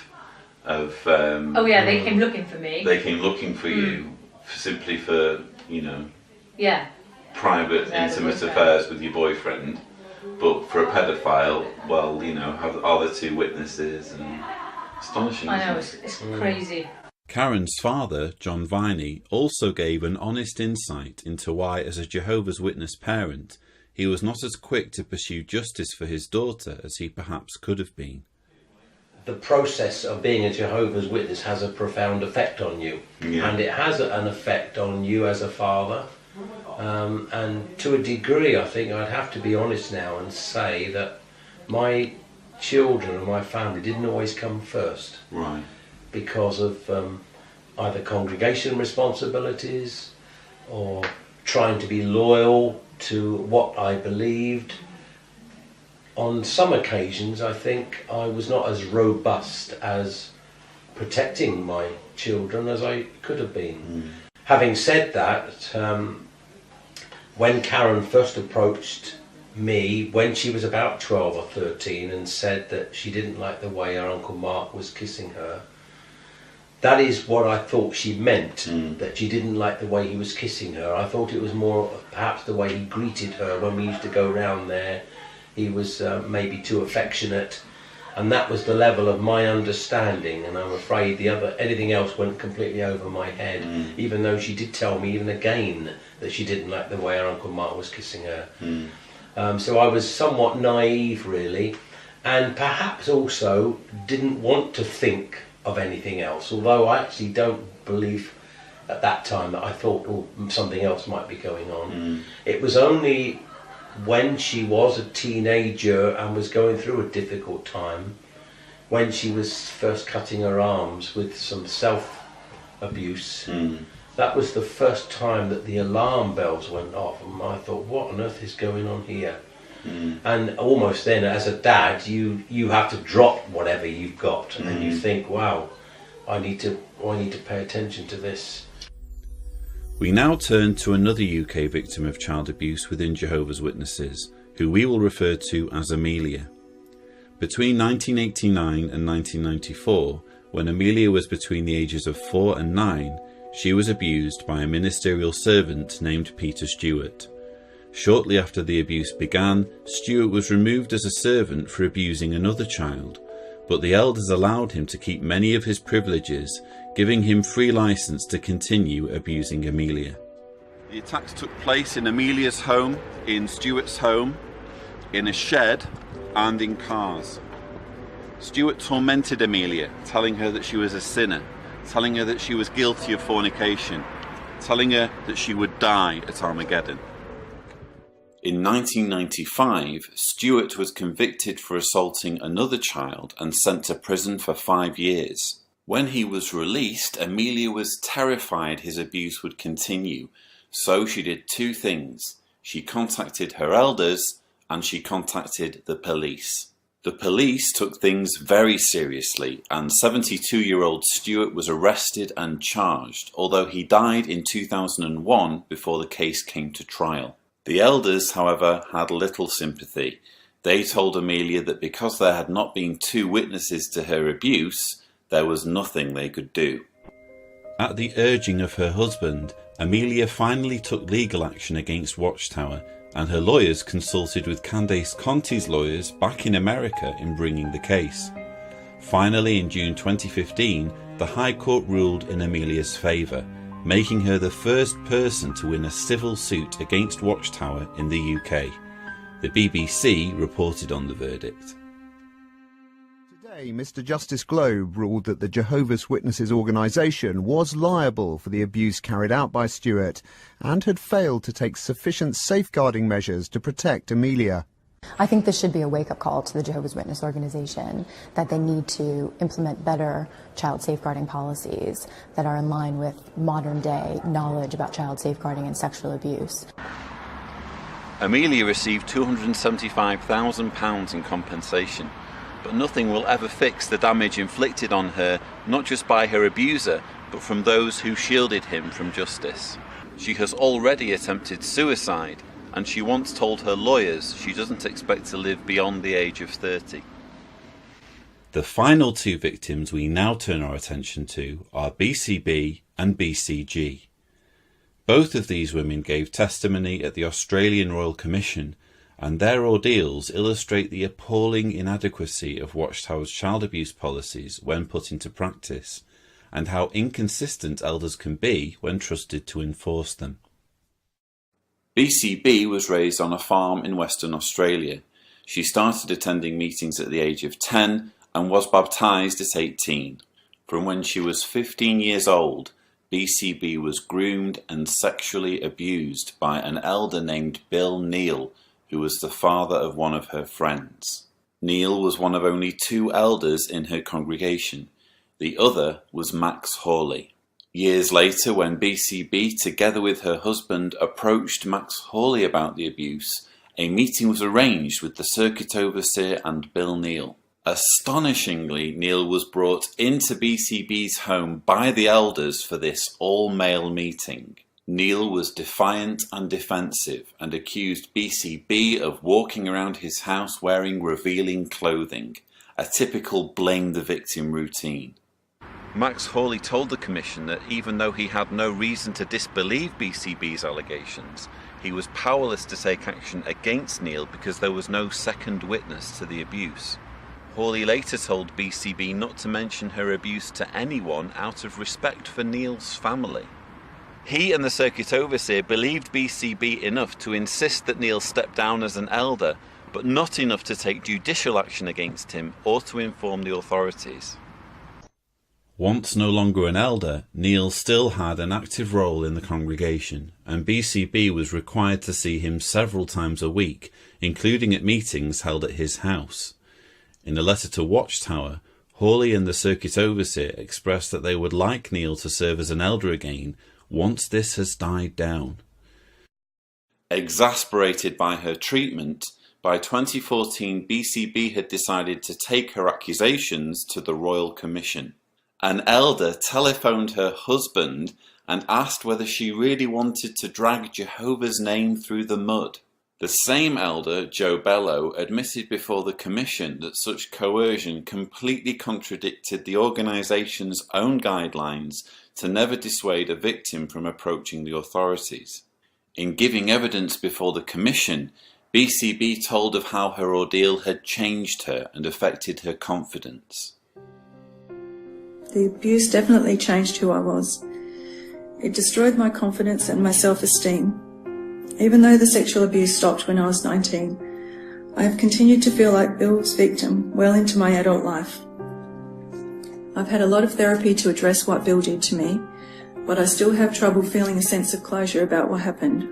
Speaker 11: they came looking for me.
Speaker 10: They came looking for you simply for, you know, private, intimate affairs with your boyfriend. But for a pedophile, well, you know, are there two witnesses? And astonishing.
Speaker 11: I know, it's crazy.
Speaker 10: Karen's father, John Viney, also gave an honest insight into why, as a Jehovah's Witness parent, he was not as quick to pursue justice for his daughter as he perhaps could have been.
Speaker 7: The process of being a Jehovah's Witness has a profound effect on you, and it has an effect on you as a father. And to a degree, I think I'd have to be honest now and say that my children and my family didn't always come first.
Speaker 10: Right.
Speaker 7: Because of either congregation responsibilities or trying to be loyal to what I believed. On some occasions, I think I was not as robust as protecting my children as I could have been. Having said that, when Karen first approached me, when she was about 12 or 13, and said that she didn't like the way her Uncle Mark was kissing her, that is what I thought she meant, that she didn't like the way he was kissing her. I thought it was more perhaps the way he greeted her when we used to go round there. He was maybe too affectionate, and that was the level of my understanding, and I'm afraid anything else went completely over my head, even though she did tell me even again that she didn't like the way her Uncle Mark was kissing her. So I was somewhat naive, really, and perhaps also didn't want to think of anything else, although I actually don't believe at that time that I thought something else might be going on. It was only when she was a teenager and was going through a difficult time, when she was first cutting her arms with some self-abuse, that was the first time that the alarm bells went off, and I thought, what on earth is going on here? And almost then, as a dad, you have to drop whatever you've got, and you think, wow, I need to pay attention to this.
Speaker 10: We now turn to another UK victim of child abuse within Jehovah's Witnesses, who we will refer to as Amelia. Between 1989 and 1994, when Amelia was between the ages of 4 and 9, she was abused by a ministerial servant named Peter Stewart. Shortly after the abuse began, Stewart was removed as a servant for abusing another child, but the elders allowed him to keep many of his privileges, giving him free license to continue abusing Amelia. The attacks took place in Amelia's home, in Stewart's home, in a shed, and in cars. Stewart tormented Amelia, telling her that she was a sinner, telling her that she was guilty of fornication, telling her that she would die at Armageddon. In 1995, Stewart was convicted for assaulting another child and sent to prison for 5 years. When he was released, Amelia was terrified his abuse would continue, so she did two things. She contacted her elders and she contacted the police. The police took things very seriously, and 72-year-old Stewart was arrested and charged, although he died in 2001 before the case came to trial. The elders, however, had little sympathy. They told Amelia that because there had not been two witnesses to her abuse, there was nothing they could do. At the urging of her husband, Amelia finally took legal action against Watchtower, and her lawyers consulted with Candace Conti's lawyers back in America in bringing the case. Finally, in June 2015, the High Court ruled in Amelia's favour, making her the first person to win a civil suit against Watchtower in the UK. The BBC reported on the verdict.
Speaker 12: Today, Mr. Justice Globe ruled that the Jehovah's Witnesses organisation was liable for the abuse carried out by Stewart and had failed to take sufficient safeguarding measures to protect Amelia.
Speaker 14: I think this should be a wake-up call to the Jehovah's Witness organization that they need to implement better child safeguarding policies that are in line with modern-day knowledge about child safeguarding and sexual abuse.
Speaker 10: Amelia received £275,000 in compensation, but nothing will ever fix the damage inflicted on her, not just by her abuser, but from those who shielded him from justice. She has already attempted suicide, and she once told her lawyers she doesn't expect to live beyond the age of 30. The final two victims we now turn our attention to are BCB and BCG. Both of these women gave testimony at the Australian Royal Commission, and their ordeals illustrate the appalling inadequacy of Watchtower's child abuse policies when put into practice, and how inconsistent elders can be when trusted to enforce them. BCB was raised on a farm in Western Australia. She started attending meetings at the age of 10 and was baptised at 18. From when she was 15 years old, BCB was groomed and sexually abused by an elder named Bill Neal, who was the father of one of her friends. Neal was one of only 2 elders in her congregation. The other was Max Hawley. Years later, when BCB, together with her husband, approached Max Hawley about the abuse, a meeting was arranged with the circuit overseer and Bill Neal. Astonishingly, Neal was brought into BCB's home by the elders for this all-male meeting. Neal was defiant and defensive and accused BCB of walking around his house wearing revealing clothing, a typical blame the victim routine. Max Hawley told the Commission that even though he had no reason to disbelieve BCB's allegations, he was powerless to take action against Neal because there was no second witness to the abuse. Hawley later told BCB not to mention her abuse to anyone out of respect for Neal's family. He and the circuit overseer believed BCB enough to insist that Neal step down as an elder, but not enough to take judicial action against him or to inform the authorities. Once no longer an elder, Neal still had an active role in the congregation, and BCB was required to see him several times a week, including at meetings held at his house. In a letter to Watchtower, Hawley and the circuit overseer expressed that they would like Neal to serve as an elder again once this has died down. Exasperated by her treatment, by 2014 BCB had decided to take her accusations to the Royal Commission. An elder telephoned her husband and asked whether she really wanted to drag Jehovah's name through the mud. The same elder, Joe Bello, admitted before the Commission that such coercion completely contradicted the organisation's own guidelines to never dissuade a victim from approaching the authorities. In giving evidence before the Commission, BCB told of how her ordeal had changed her and affected her confidence.
Speaker 15: The abuse definitely changed who I was. It destroyed my confidence and my self-esteem. Even though the sexual abuse stopped when I was 19, I have continued to feel like Bill's victim well into my adult life. I've had a lot of therapy to address what Bill did to me, but I still have trouble feeling a sense of closure about what happened.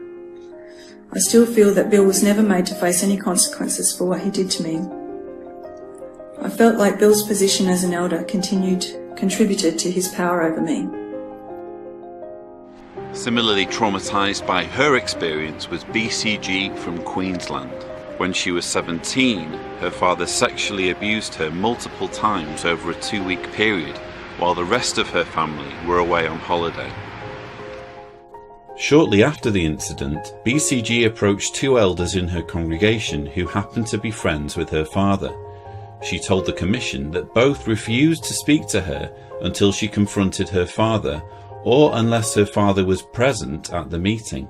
Speaker 15: I still feel that Bill was never made to face any consequences for what he did to me. I felt like Bill's position as an elder contributed to his power over me.
Speaker 10: Similarly traumatised by her experience was BCG from Queensland. When she was 17, her father sexually abused her multiple times over a 2-week period, while the rest of her family were away on holiday. Shortly after the incident, BCG approached 2 elders in her congregation who happened to be friends with her father. She told the Commission that both refused to speak to her until she confronted her father, or unless her father was present at the meeting.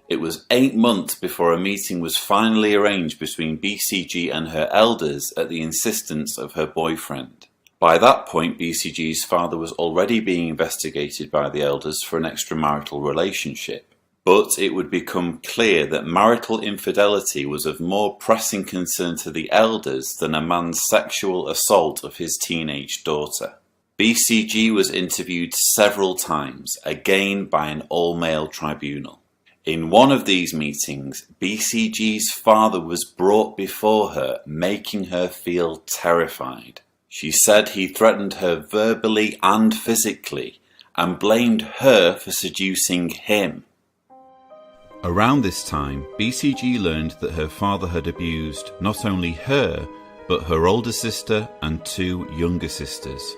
Speaker 10: It was 8 months before a meeting was finally arranged between BCG and her elders at the insistence of her boyfriend. By that point, BCG's father was already being investigated by the elders for an extramarital relationship. But it would become clear that marital infidelity was of more pressing concern to the elders than a man's sexual assault of his teenage daughter. BCG was interviewed several times, again by an all-male tribunal. In one of these meetings, BCG's father was brought before her, making her feel terrified. She said he threatened her verbally and physically, and blamed her for seducing him. Around this time, BCG learned that her father had abused not only her, but her older sister and 2 younger sisters.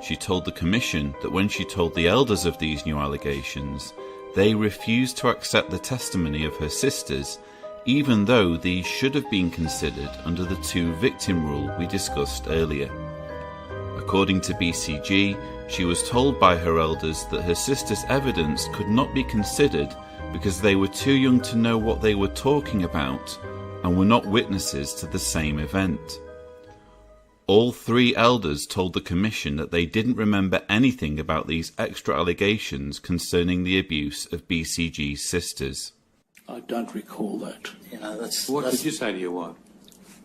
Speaker 10: She told the commission that when she told the elders of these new allegations, they refused to accept the testimony of her sisters, even though these should have been considered under the 2-victim rule we discussed earlier. According to BCG, she was told by her elders that her sisters' evidence could not be considered because they were too young to know what they were talking about and were not witnesses to the same event. All 3 elders told the commission that they didn't remember anything about these extra allegations concerning the abuse of BCG's sisters.
Speaker 21: I don't recall that.
Speaker 16: What did you say to your wife?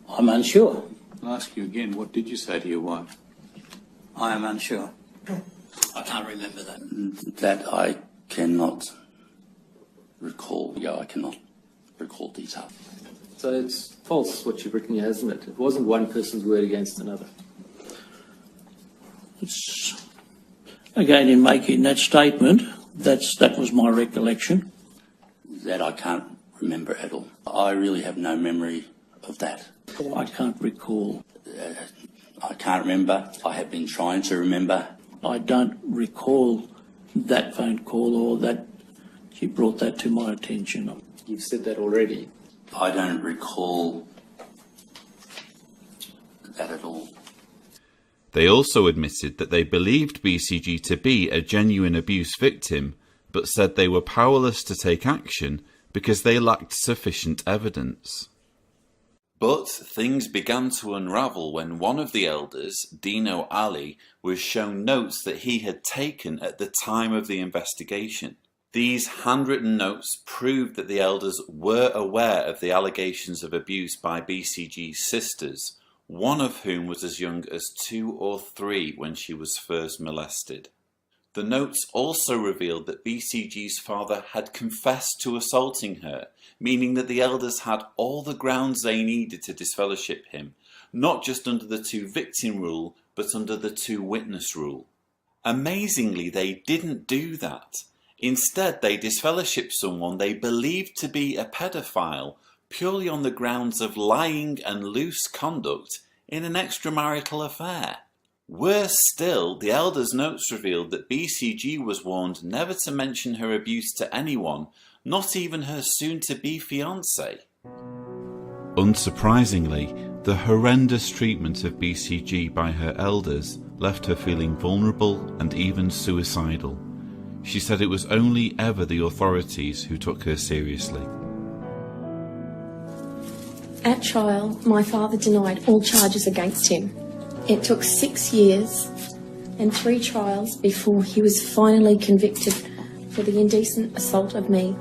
Speaker 21: I'm unsure.
Speaker 16: I'll ask you again, what did you say to your wife?
Speaker 21: I am unsure. I can't remember that. That I cannot recall. Yeah, I cannot recall detail.
Speaker 18: So it's false what you've written here, isn't it? It wasn't one person's word against another.
Speaker 21: It's, again, in making that statement, that was my recollection. That I can't remember at all. I really have no memory of that. I can't recall. I can't remember. I have been trying to remember. I don't recall that phone call or that she brought that to my attention.
Speaker 18: You've said that already.
Speaker 21: I don't recall that at all.
Speaker 10: They also admitted that they believed BCG to be a genuine abuse victim, but said they were powerless to take action because they lacked sufficient evidence. But things began to unravel when one of the elders, Dino Ali, was shown notes that he had taken at the time of the investigation. These handwritten notes proved that the elders were aware of the allegations of abuse by BCG's sisters, one of whom was as young as 2 or 3 when she was first molested. The notes also revealed that BCG's father had confessed to assaulting her, meaning that the elders had all the grounds they needed to disfellowship him, not just under the 2-victim rule, but under the 2-witness rule. Amazingly, they didn't do that. Instead, they disfellowshipped someone they believed to be a pedophile purely on the grounds of lying and loose conduct in an extramarital affair. Worse still, the elders' notes revealed that BCG was warned never to mention her abuse to anyone, not even her soon-to-be fiancé. Unsurprisingly, the horrendous treatment of BCG by her elders left her feeling vulnerable and even suicidal. She said it was only ever the authorities who took her seriously.
Speaker 19: At trial, my father denied all charges against him. It took 6 years and 3 trials before he was finally convicted for the indecent assault of me.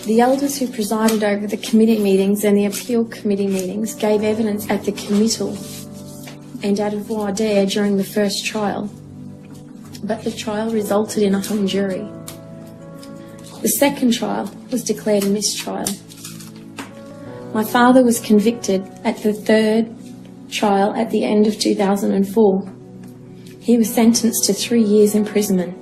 Speaker 19: The elders who presided over the committee meetings and the appeal committee meetings gave evidence at the committal and at voir dire during the first trial, but the trial resulted in a hung jury. The second trial was declared a mistrial. My father was convicted at the third trial at the end of 2004. He was sentenced to 3 years imprisonment.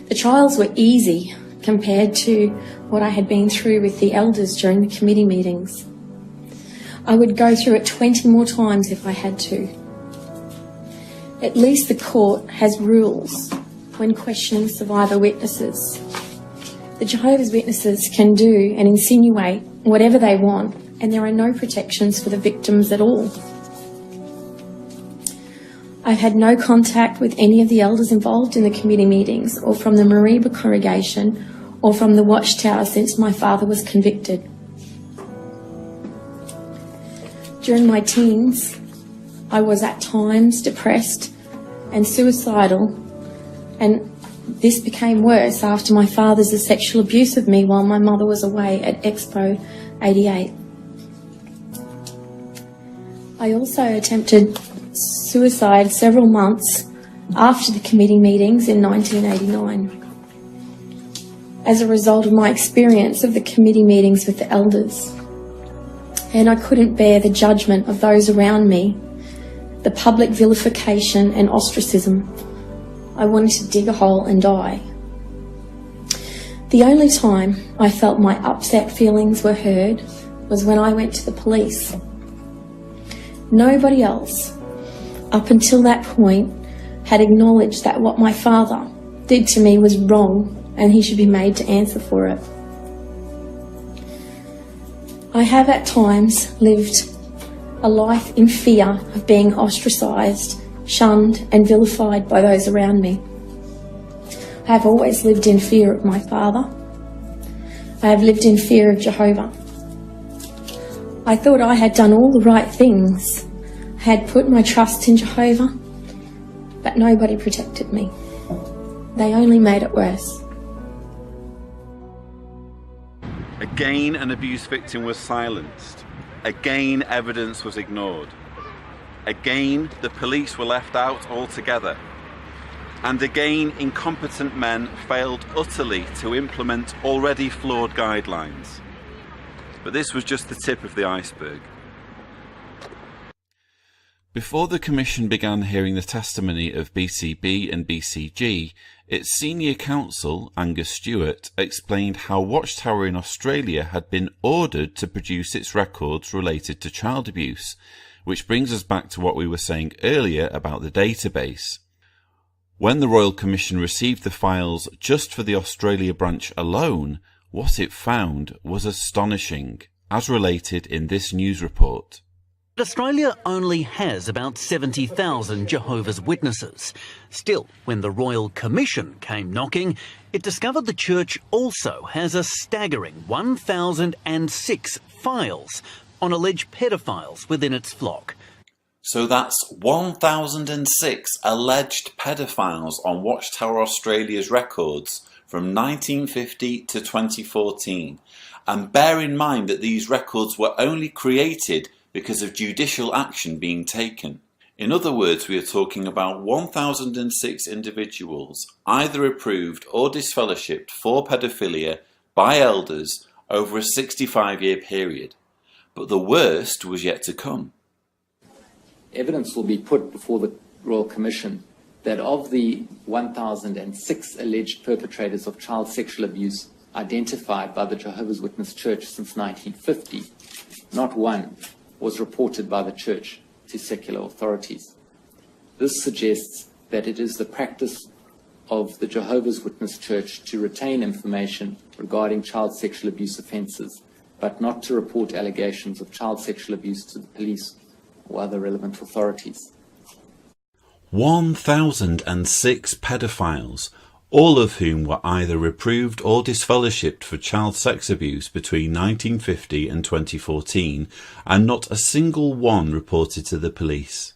Speaker 19: The trials were easy compared to what I had been through with the elders during the committee meetings. I would go through it 20 more times if I had to. At least the court has rules when questioning survivor witnesses. The Jehovah's Witnesses can do and insinuate whatever they want, and there are no protections for the victims at all. I've had no contact with any of the elders involved in the committee meetings or from the Mariba congregation or from the Watchtower since my father was convicted. During my teens, I was at times depressed and suicidal, and this became worse after my father's sexual abuse of me while my mother was away at Expo 88. I also attempted suicide several months after the committee meetings in 1989 as a result of my experience of the committee meetings with the elders. And I couldn't bear the judgment of those around me, the public vilification and ostracism. I wanted to dig a hole and die. The only time I felt my upset feelings were heard was when I went to the police. Nobody else, up until that point, had acknowledged that what my father did to me was wrong and he should be made to answer for it. I have at times lived a life in fear of being ostracised, shunned and vilified by those around me. I have always lived in fear of my father. I have lived in fear of Jehovah. I thought I had done all the right things. I had put my trust in Jehovah, but nobody protected me. They only made it worse.
Speaker 10: Again, an abuse victim was silenced. Again, evidence was ignored. Again, the police were left out altogether. And again, incompetent men failed utterly to implement already flawed guidelines. But this was just the tip of the iceberg. Before the Commission began hearing the testimony of BCB and BCG, its senior counsel, Angus Stewart, explained how Watchtower in Australia had been ordered to produce its records related to child abuse, which brings us back to what we were saying earlier about the database. When the Royal Commission received the files just for the Australia branch alone, what it found was astonishing, as related in this news report.
Speaker 1: Australia only has about 70,000 Jehovah's Witnesses. Still, when the Royal Commission came knocking, it discovered the Church also has a staggering 1,006 files on alleged pedophiles within its flock.
Speaker 10: So that's 1,006 alleged pedophiles on Watchtower Australia's records from 1950 to 2014. And bear in mind that these records were only created because of judicial action being taken. In other words, we are talking about 1,006 individuals either approved or disfellowshipped for pedophilia by elders over a 65-year period. But the worst was yet to come.
Speaker 18: Evidence will be put before the Royal Commission that of the 1,006 alleged perpetrators of child sexual abuse identified by the Jehovah's Witness Church since 1950, not one was reported by the Church to secular authorities. This suggests that it is the practice of the Jehovah's Witness Church to retain information regarding child sexual abuse offences, but not to report allegations of child sexual abuse to the police or other relevant authorities.
Speaker 10: 1,006 pedophiles, all of whom were either approved or disfellowshipped for child sex abuse between 1950 and 2014, and not a single one reported to the police.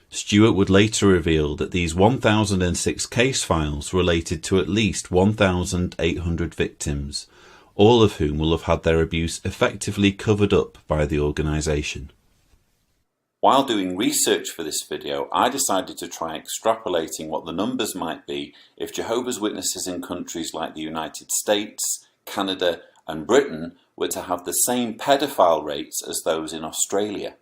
Speaker 10: Stewart would later reveal that these 1,006 case files related to at least 1,800 victims, all of whom will have had their abuse effectively covered up by the organisation. While doing research for this video, I decided to try extrapolating what the numbers might be if Jehovah's Witnesses in countries like the United States, Canada and Britain were to have the same pedophile rates as those in Australia.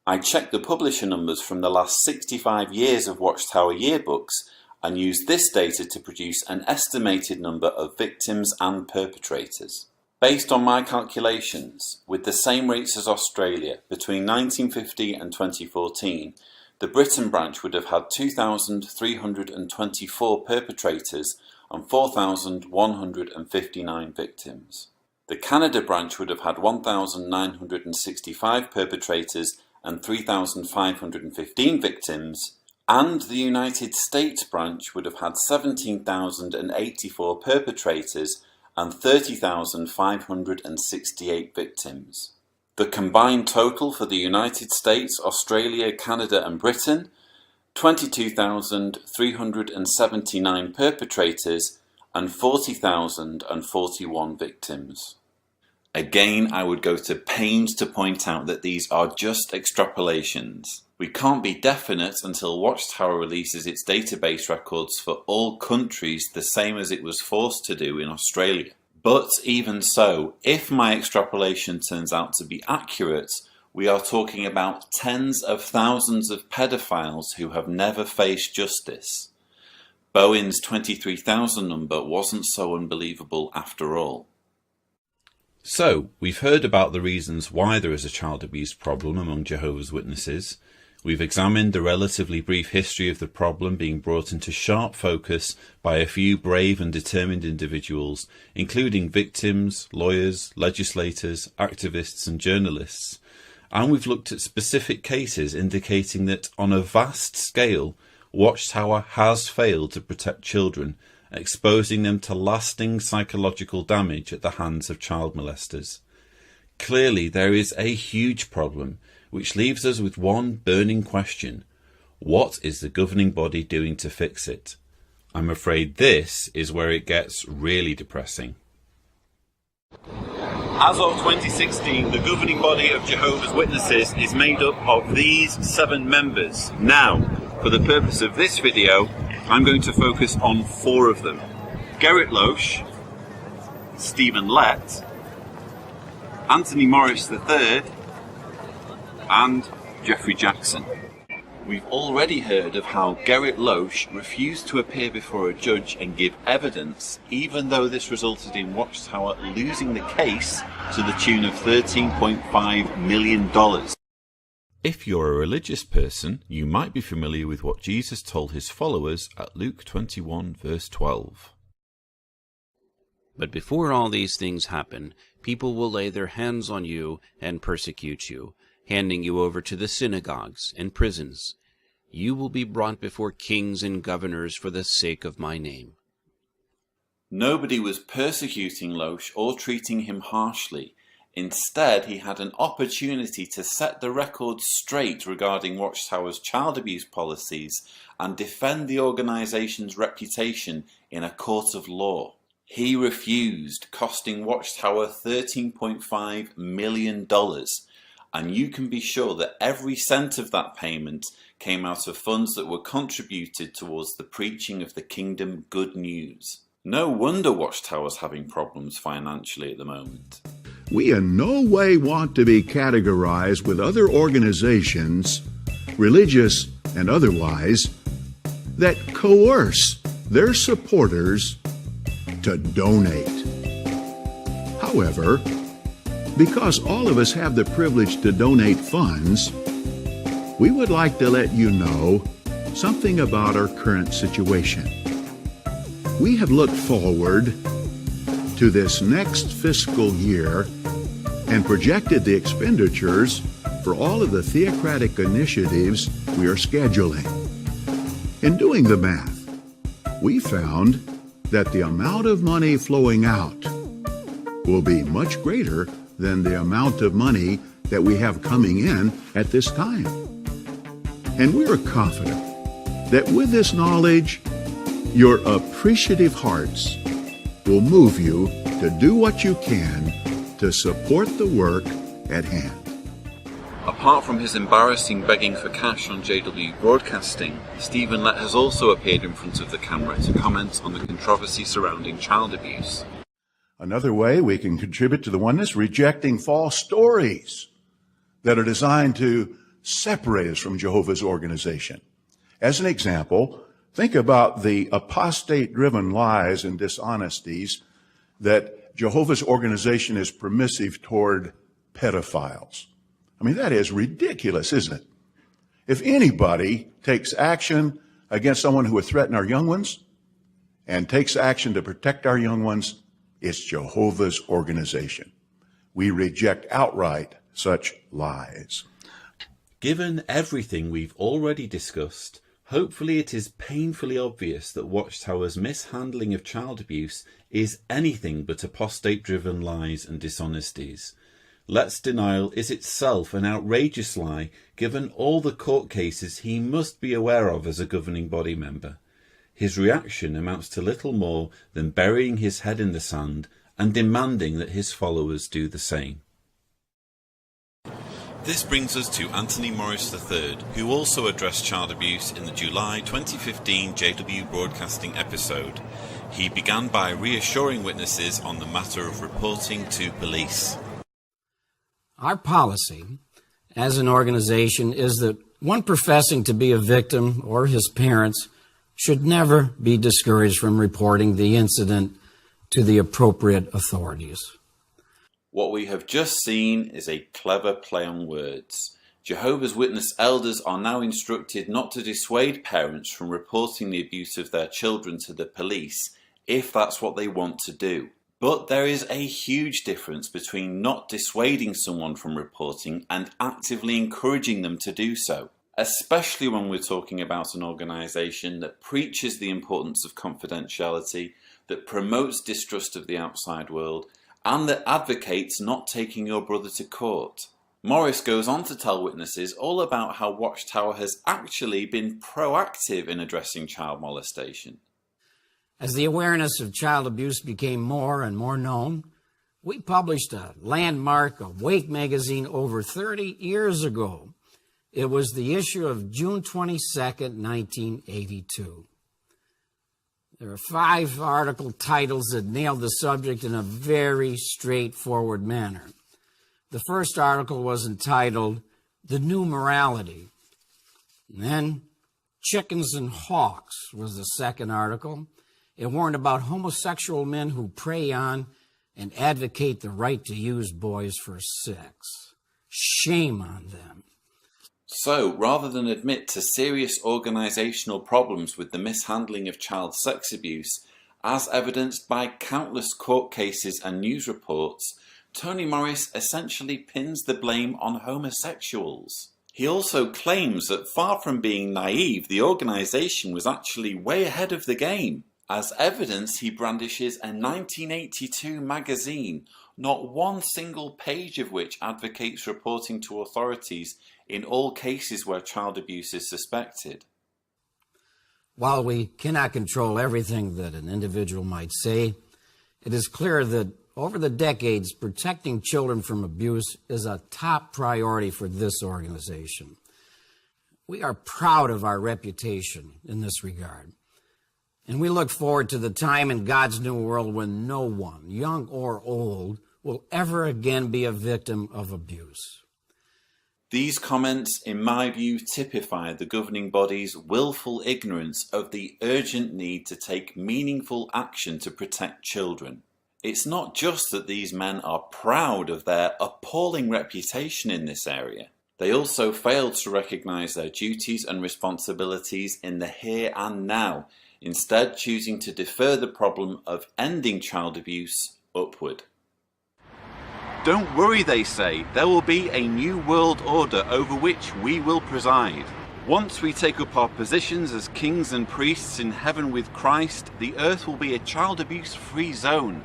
Speaker 10: I checked the publisher numbers from the last 65 years of Watchtower yearbooks and used this data to produce an estimated number of victims and perpetrators. Based on my calculations, with the same rates as Australia, between 1950 and 2014, the Britain branch would have had 2,324 perpetrators and 4,159 victims. The Canada branch would have had 1,965 perpetrators and 3,515 victims, and the United States branch would have had 17,084 perpetrators and 30,568 victims. The combined total for the United States, Australia, Canada and Britain, 22,379 perpetrators and 40,041 victims. Again, I would go to pains to point out that these are just extrapolations. We can't be definite until Watchtower releases its database records for all countries the same as it was forced to do in Australia. But even so, if my extrapolation turns out to be accurate, we are talking about tens of thousands of pedophiles who have never faced justice. Bowen's 23,000 number wasn't so unbelievable after all. So, we've heard about the reasons why there is a child abuse problem among Jehovah's Witnesses. We've examined the relatively brief history of the problem being brought into sharp focus by a few brave and determined individuals, including victims, lawyers, legislators, activists and journalists. And we've looked at specific cases indicating that on a vast scale, Watchtower has failed to protect children, exposing them to lasting psychological damage at the hands of child molesters. Clearly, there is a huge problem, which leaves us with one burning question. What is the governing body doing to fix it? I'm afraid this is where it gets really depressing. As of 2016, the governing body of Jehovah's Witnesses is made up of these 7 members. Now, for the purpose of this video, I'm going to focus on 4 of them. Gerrit Loesch, Stephen Lett, Anthony Morris III, and Jeffrey Jackson. We've already heard of how Gerrit Loesch refused to appear before a judge and give evidence, even though this resulted in Watchtower losing the case to the tune of $13.5 million. If you're a religious person, you might be familiar with what Jesus told his followers at Luke 21 verse 12.
Speaker 13: But before all these things happen, people will lay their hands on you and persecute you, handing you over to the synagogues and prisons. You will be brought before kings and governors for the sake of my name.
Speaker 10: Nobody was persecuting Loesch or treating him harshly. Instead, he had an opportunity to set the record straight regarding Watchtower's child abuse policies and defend the organization's reputation in a court of law. He refused, costing Watchtower $13.5 million. And you can be sure that every cent of that payment came out of funds that were contributed towards the preaching of the kingdom good news. No wonder Watchtower's having problems financially at the moment.
Speaker 3: We in no way want to be categorized with other organizations, religious and otherwise, that coerce their supporters to donate. However, because all of us have the privilege to donate funds, we would like to let you know something about our current situation. We have looked forward to this next fiscal year and projected the expenditures for all of the theocratic initiatives we are scheduling. In doing the math, we found that the amount of money flowing out will be much greater than the amount of money that we have coming in at this time. And we are confident that with this knowledge, your appreciative hearts will move you to do what you can to support the work at hand.
Speaker 10: Apart from his embarrassing begging for cash on JW Broadcasting, Stephen Lett has also appeared in front of the camera to comment on the controversy surrounding child abuse.
Speaker 3: Another way we can contribute to the oneness, rejecting false stories that are designed to separate us from Jehovah's organization. As an example, think about the apostate-driven lies and dishonesties that Jehovah's organization is permissive toward pedophiles. I mean, that is ridiculous, isn't it? If anybody takes action against someone who would threaten our young ones and takes action to protect our young ones, it's Jehovah's organization. We reject outright such lies.
Speaker 10: Given everything we've already discussed, hopefully it is painfully obvious that Watchtower's mishandling of child abuse is anything but apostate-driven lies and dishonesties. Lett's denial is itself an outrageous lie, given all the court cases he must be aware of as a governing body member. His reaction amounts to little more than burying his head in the sand and demanding that his followers do the same. This brings us to Anthony Morris III, who also addressed child abuse in the July 2015 JW Broadcasting episode. He began by reassuring witnesses on the matter of reporting to police.
Speaker 4: Our policy as an organization is that one professing to be a victim or his parents should never be discouraged from reporting the incident to the appropriate authorities.
Speaker 10: What we have just seen is a clever play on words. Jehovah's Witness elders are now instructed not to dissuade parents from reporting the abuse of their children to the police if that's what they want to do. But there is a huge difference between not dissuading someone from reporting and actively encouraging them to do so, especially when we're talking about an organisation that preaches the importance of confidentiality, that promotes distrust of the outside world, and that advocates not taking your brother to court. Morris goes on to tell witnesses all about how Watchtower has actually been proactive in addressing child molestation.
Speaker 4: As the awareness of child abuse became more and more known, we published a landmark Awake magazine over 30 years ago. It was the issue of June 22nd, 1982. There are 5 article titles that nailed the subject in a very straightforward manner. The first article was entitled, "The New Morality." And then, "Chickens and Hawks" was the second article. It warned about homosexual men who prey on and advocate the right to use boys for sex. Shame on them.
Speaker 10: So, rather than admit to serious organisational problems with the mishandling of child sex abuse, as evidenced by countless court cases and news reports, Tony Morris essentially pins the blame on homosexuals. He also claims that far from being naive, the organisation was actually way ahead of the game. As evidence, he brandishes a 1982 magazine, not one single page of which advocates reporting to authorities in all cases where child abuse is suspected.
Speaker 4: While we cannot control everything that an individual might say, it is clear that over the decades, protecting children from abuse is a top priority for this organization. We are proud of our reputation in this regard, and we look forward to the time in God's new world when no one, young or old, will ever again be a victim of abuse.
Speaker 10: These comments, in my view, typify the governing body's willful ignorance of the urgent need to take meaningful action to protect children. It's not just that these men are proud of their appalling reputation in this area. They also failed to recognise their duties and responsibilities in the here and now, instead choosing to defer the problem of ending child abuse upward. Don't worry, they say, there will be a new world order over which we will preside. Once we take up our positions as kings and priests in heaven with Christ, the earth will be a child abuse-free zone.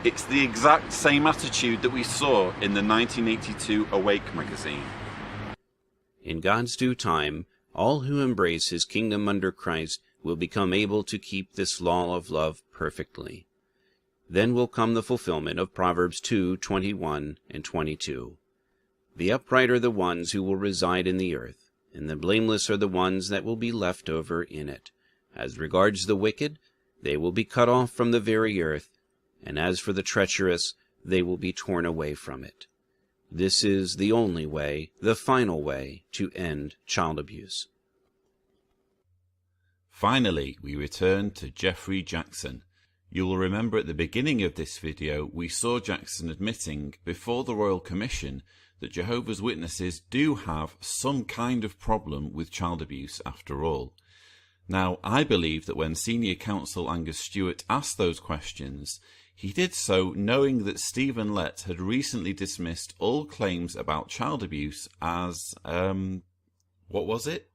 Speaker 10: It's the exact same attitude that we saw in the 1982 Awake magazine.
Speaker 13: In God's due time, all who embrace his kingdom under Christ will become able to keep this law of love perfectly. Then will come the fulfillment of Proverbs 2:21 and 22. The upright are the ones who will reside in the earth, and the blameless are the ones that will be left over in it. As regards the wicked, they will be cut off from the very earth, and as for the treacherous, they will be torn away from it. This is the only way, the final way, to end child abuse.
Speaker 10: Finally, we return to Jeffrey Jackson. You will remember at the beginning of this video, we saw Jackson admitting before the Royal Commission that Jehovah's Witnesses do have some kind of problem with child abuse after all. Now, I believe that when Senior Counsel Angus Stewart asked those questions, he did so knowing that Stephen Lett had recently dismissed all claims about child abuse as, what was it?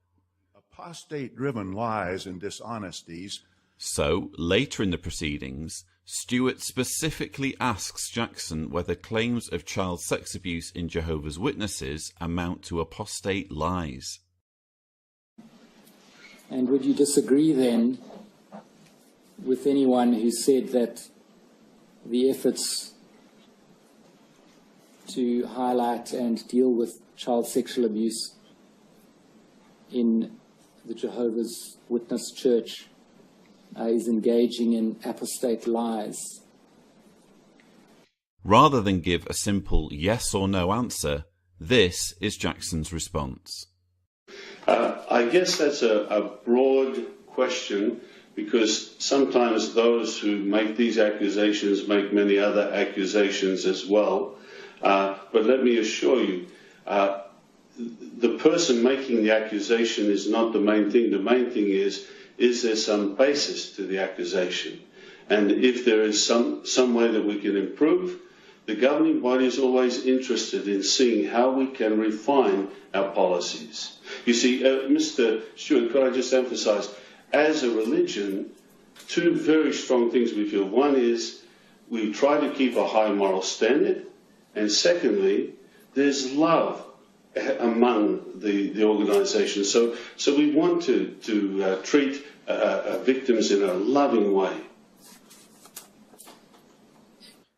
Speaker 17: Apostate-driven lies and dishonesties.
Speaker 10: So, later in the proceedings, Stewart specifically asks Jackson whether claims of child sex abuse in Jehovah's Witnesses amount to apostate lies.
Speaker 18: And would you disagree then with anyone who said that the efforts to highlight and deal with child sexual abuse in the Jehovah's Witness Church is engaging in apostate lies?
Speaker 10: Rather than give a simple yes or no answer, this is Jackson's response.
Speaker 5: I guess that's a broad question, because sometimes those who make these accusations make many other accusations as well. But let me assure you, the person making the accusation is not the main thing. The main thing is there some basis to the accusation? And if there is some way that we can improve, the governing body is always interested in seeing how we can refine our policies. You see, Mr. Stewart, could I just emphasize, as a religion, two very strong things we feel. One is we try to keep a high moral standard, and secondly, there's love among the organisation. So we want to treat victims in a loving way.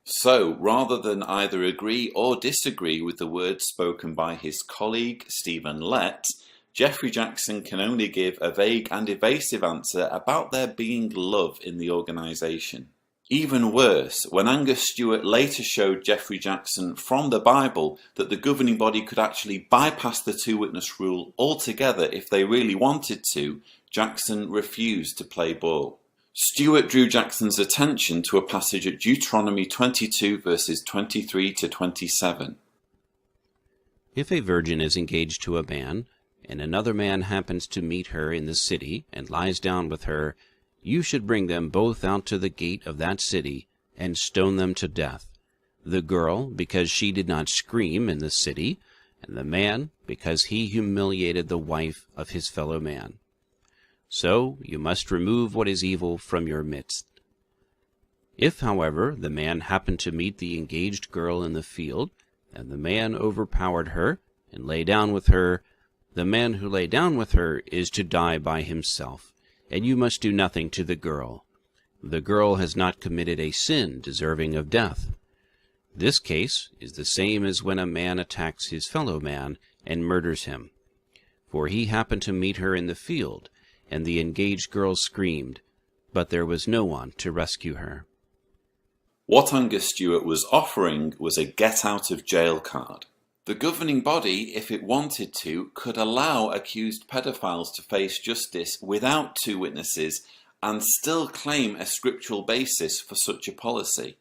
Speaker 10: So, rather than either agree or disagree with the words spoken by his colleague Stephen Lett, Jeffrey Jackson can only give a vague and evasive answer about there being love in the organisation. Even worse, when Angus Stewart later showed Jeffrey Jackson from the Bible that the governing body could actually bypass the two-witness rule altogether if they really wanted to, Jackson refused to play ball. Stewart drew Jackson's attention to a passage at Deuteronomy 22 verses 23 to 27.
Speaker 13: If a virgin is engaged to a man, and another man happens to meet her in the city and lies down with her, you should bring them both out to the gate of that city and stone them to death, the girl because she did not scream in the city, and the man because he humiliated the wife of his fellow man. So you must remove what is evil from your midst. If, however, the man happened to meet the engaged girl in the field, and the man overpowered her and lay down with her, the man who lay down with her is to die by himself, and you must do nothing to the girl. The girl has not committed a sin deserving of death. This case is the same as when a man attacks his fellow man and murders him. For he happened to meet her in the field, and the engaged girl screamed, but there was no one to rescue her.
Speaker 10: What Angus Stewart was offering was a get-out-of-jail card. The governing body, if it wanted to, could allow accused pedophiles to face justice without two witnesses and still claim a scriptural basis for such a policy.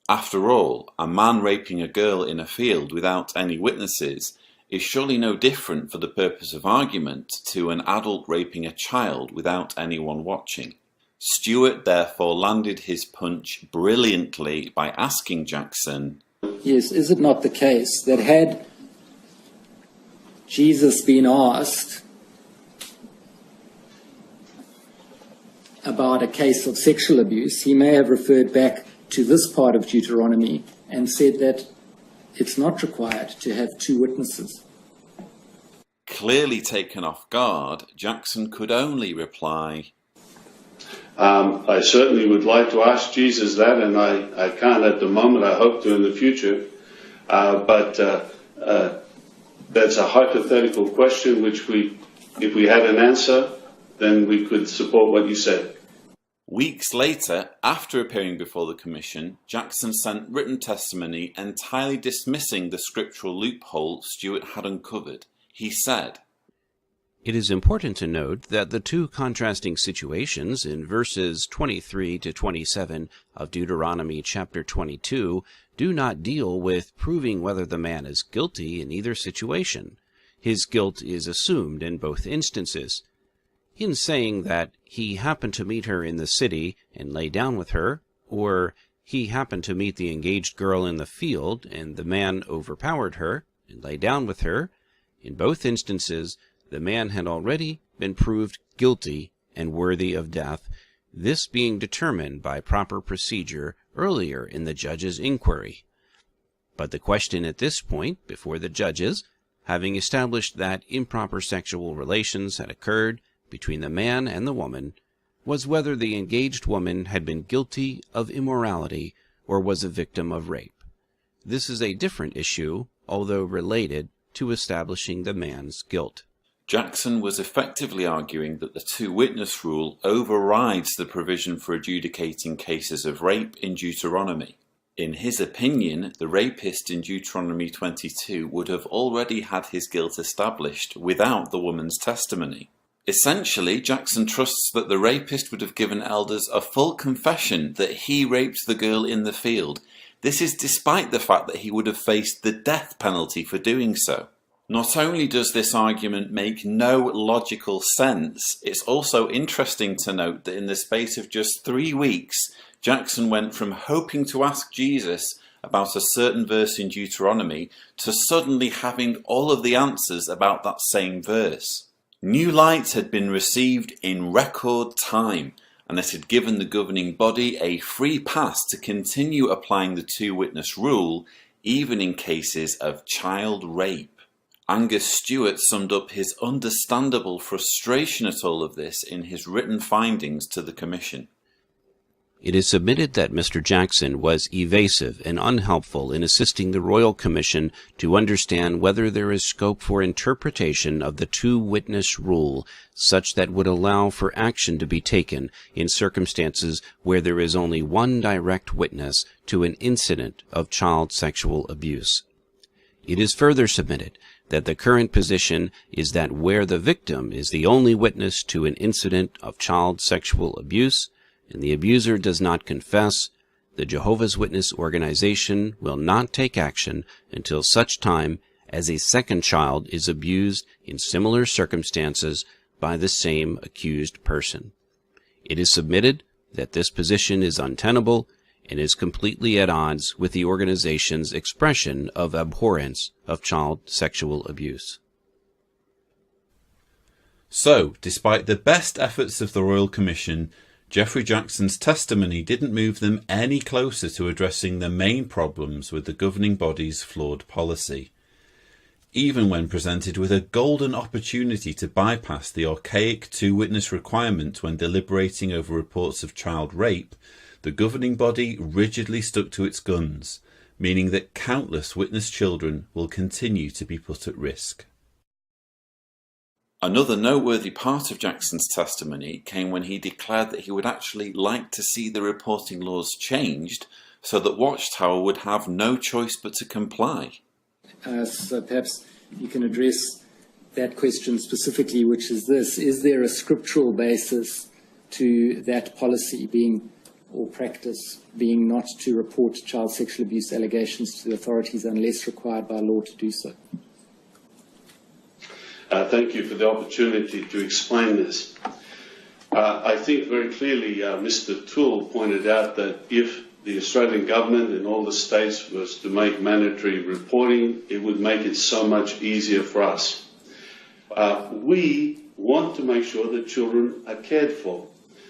Speaker 10: After all, a man raping a girl in a field without any witnesses is surely no different for the purpose of argument to an adult raping a child without anyone watching. Stewart therefore landed his punch brilliantly by asking Jackson,
Speaker 18: Yes, is it not the case that had Jesus been asked about a case of sexual abuse, he may have referred back to this part of Deuteronomy and said that it's not required to have two witnesses?
Speaker 10: Clearly taken off guard, Jackson could only reply,
Speaker 5: I certainly would like to ask Jesus that, and I can't at the moment. I hope to in the future. But that's a hypothetical question which if we had an answer, then we could support what you said.
Speaker 10: Weeks later, after appearing before the Commission, Jackson sent written testimony entirely dismissing the scriptural loophole Stewart had uncovered. He said,
Speaker 13: It is important to note that the two contrasting situations in verses 23 to 27 of Deuteronomy chapter 22 do not deal with proving whether the man is guilty in either situation. His guilt is assumed in both instances. In saying that he happened to meet her in the city and lay down with her, or he happened to meet the engaged girl in the field and the man overpowered her and lay down with her, in both instances the man had already been proved guilty and worthy of death, this being determined by proper procedure earlier in the judge's inquiry. But the question at this point before the judges, having established that improper sexual relations had occurred between the man and the woman, was whether the engaged woman had been guilty of immorality or was a victim of rape. This is a different issue, although related to establishing the man's guilt.
Speaker 10: Jackson was effectively arguing that the two-witness rule overrides the provision for adjudicating cases of rape in Deuteronomy. In his opinion, the rapist in Deuteronomy 22 would have already had his guilt established without the woman's testimony. Essentially, Jackson trusts that the rapist would have given elders a full confession that he raped the girl in the field. This is despite the fact that he would have faced the death penalty for doing so. Not only does this argument make no logical sense, it's also interesting to note that in the space of just 3 weeks, Jackson went from hoping to ask Jesus about a certain verse in Deuteronomy to suddenly having all of the answers about that same verse. New light had been received in record time, and it had given the governing body a free pass to continue applying the two-witness rule, even in cases of child rape. Angus Stewart summed up his understandable frustration at all of this in his written findings to the Commission.
Speaker 13: It is submitted that Mr. Jackson was evasive and unhelpful in assisting the Royal Commission to understand whether there is scope for interpretation of the two-witness rule such that would allow for action to be taken in circumstances where there is only one direct witness to an incident of child sexual abuse. It is further submitted that the current position is that where the victim is the only witness to an incident of child sexual abuse, and the abuser does not confess, the Jehovah's Witness organization will not take action until such time as a second child is abused in similar circumstances by the same accused person. It is submitted that this position is untenable and is completely at odds with the organization's expression of abhorrence of child sexual abuse.
Speaker 10: So, despite the best efforts of the Royal Commission, Geoffrey Jackson's testimony didn't move them any closer to addressing the main problems with the governing body's flawed policy. Even when presented with a golden opportunity to bypass the archaic two-witness requirement when deliberating over reports of child rape, the governing body rigidly stuck to its guns, meaning that countless witness children will continue to be put at risk. Another noteworthy part of Jackson's testimony came when he declared that he would actually like to see the reporting laws changed so that Watchtower would have no choice but to comply.
Speaker 8: So perhaps you can address that question specifically, which is this: is there a scriptural basis to that policy being, or practice being, not to report child sexual abuse allegations to the authorities unless required by law to do so?
Speaker 5: Thank you for the opportunity to explain this. I think very clearly Mr. Toole pointed out that if the Australian government and all the states was to make mandatory reporting, it would make it so much easier for us. We want to make sure that children are cared for.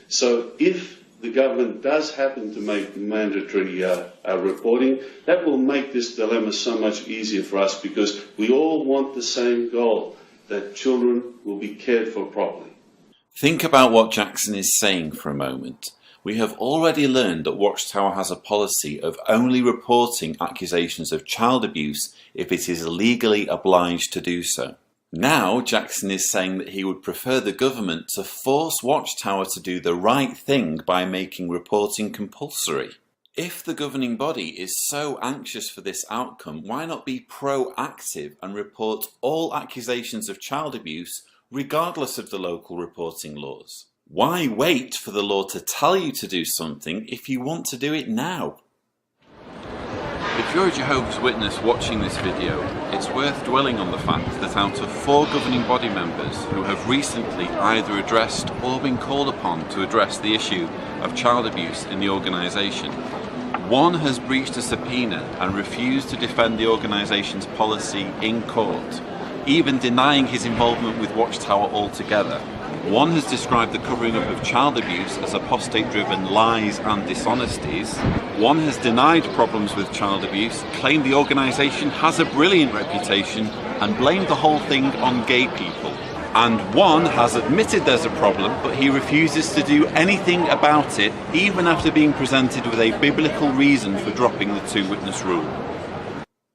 Speaker 5: So if the government does happen to make mandatory reporting, that will make this dilemma so much easier for us, because we all want the same goal, that children will be cared for properly.
Speaker 10: Think about what Jackson is saying for a moment. We have already learned that Watchtower has a policy of only reporting accusations of child abuse if it is legally obliged to do so. Now Jackson is saying that he would prefer the government to force Watchtower to do the right thing by making reporting compulsory. If the governing body is so anxious for this outcome, why not be proactive and report all accusations of child abuse regardless of the local reporting laws? Why wait for the law to tell you to do something if you want to do it now? If you're a Jehovah's Witness watching this video, it's worth dwelling on the fact that out of 4 governing body members who have recently either addressed or been called upon to address the issue of child abuse in the organisation, 1 has breached a subpoena and refused to defend the organisation's policy in court, even denying his involvement with Watchtower altogether. One has described the covering up of child abuse as apostate-driven lies and dishonesties. One has denied problems with child abuse, claimed the organisation has a brilliant reputation, and blamed the whole thing on gay people. And one has admitted there's a problem, but he refuses to do anything about it, even after being presented with a biblical reason for dropping the two-witness rule.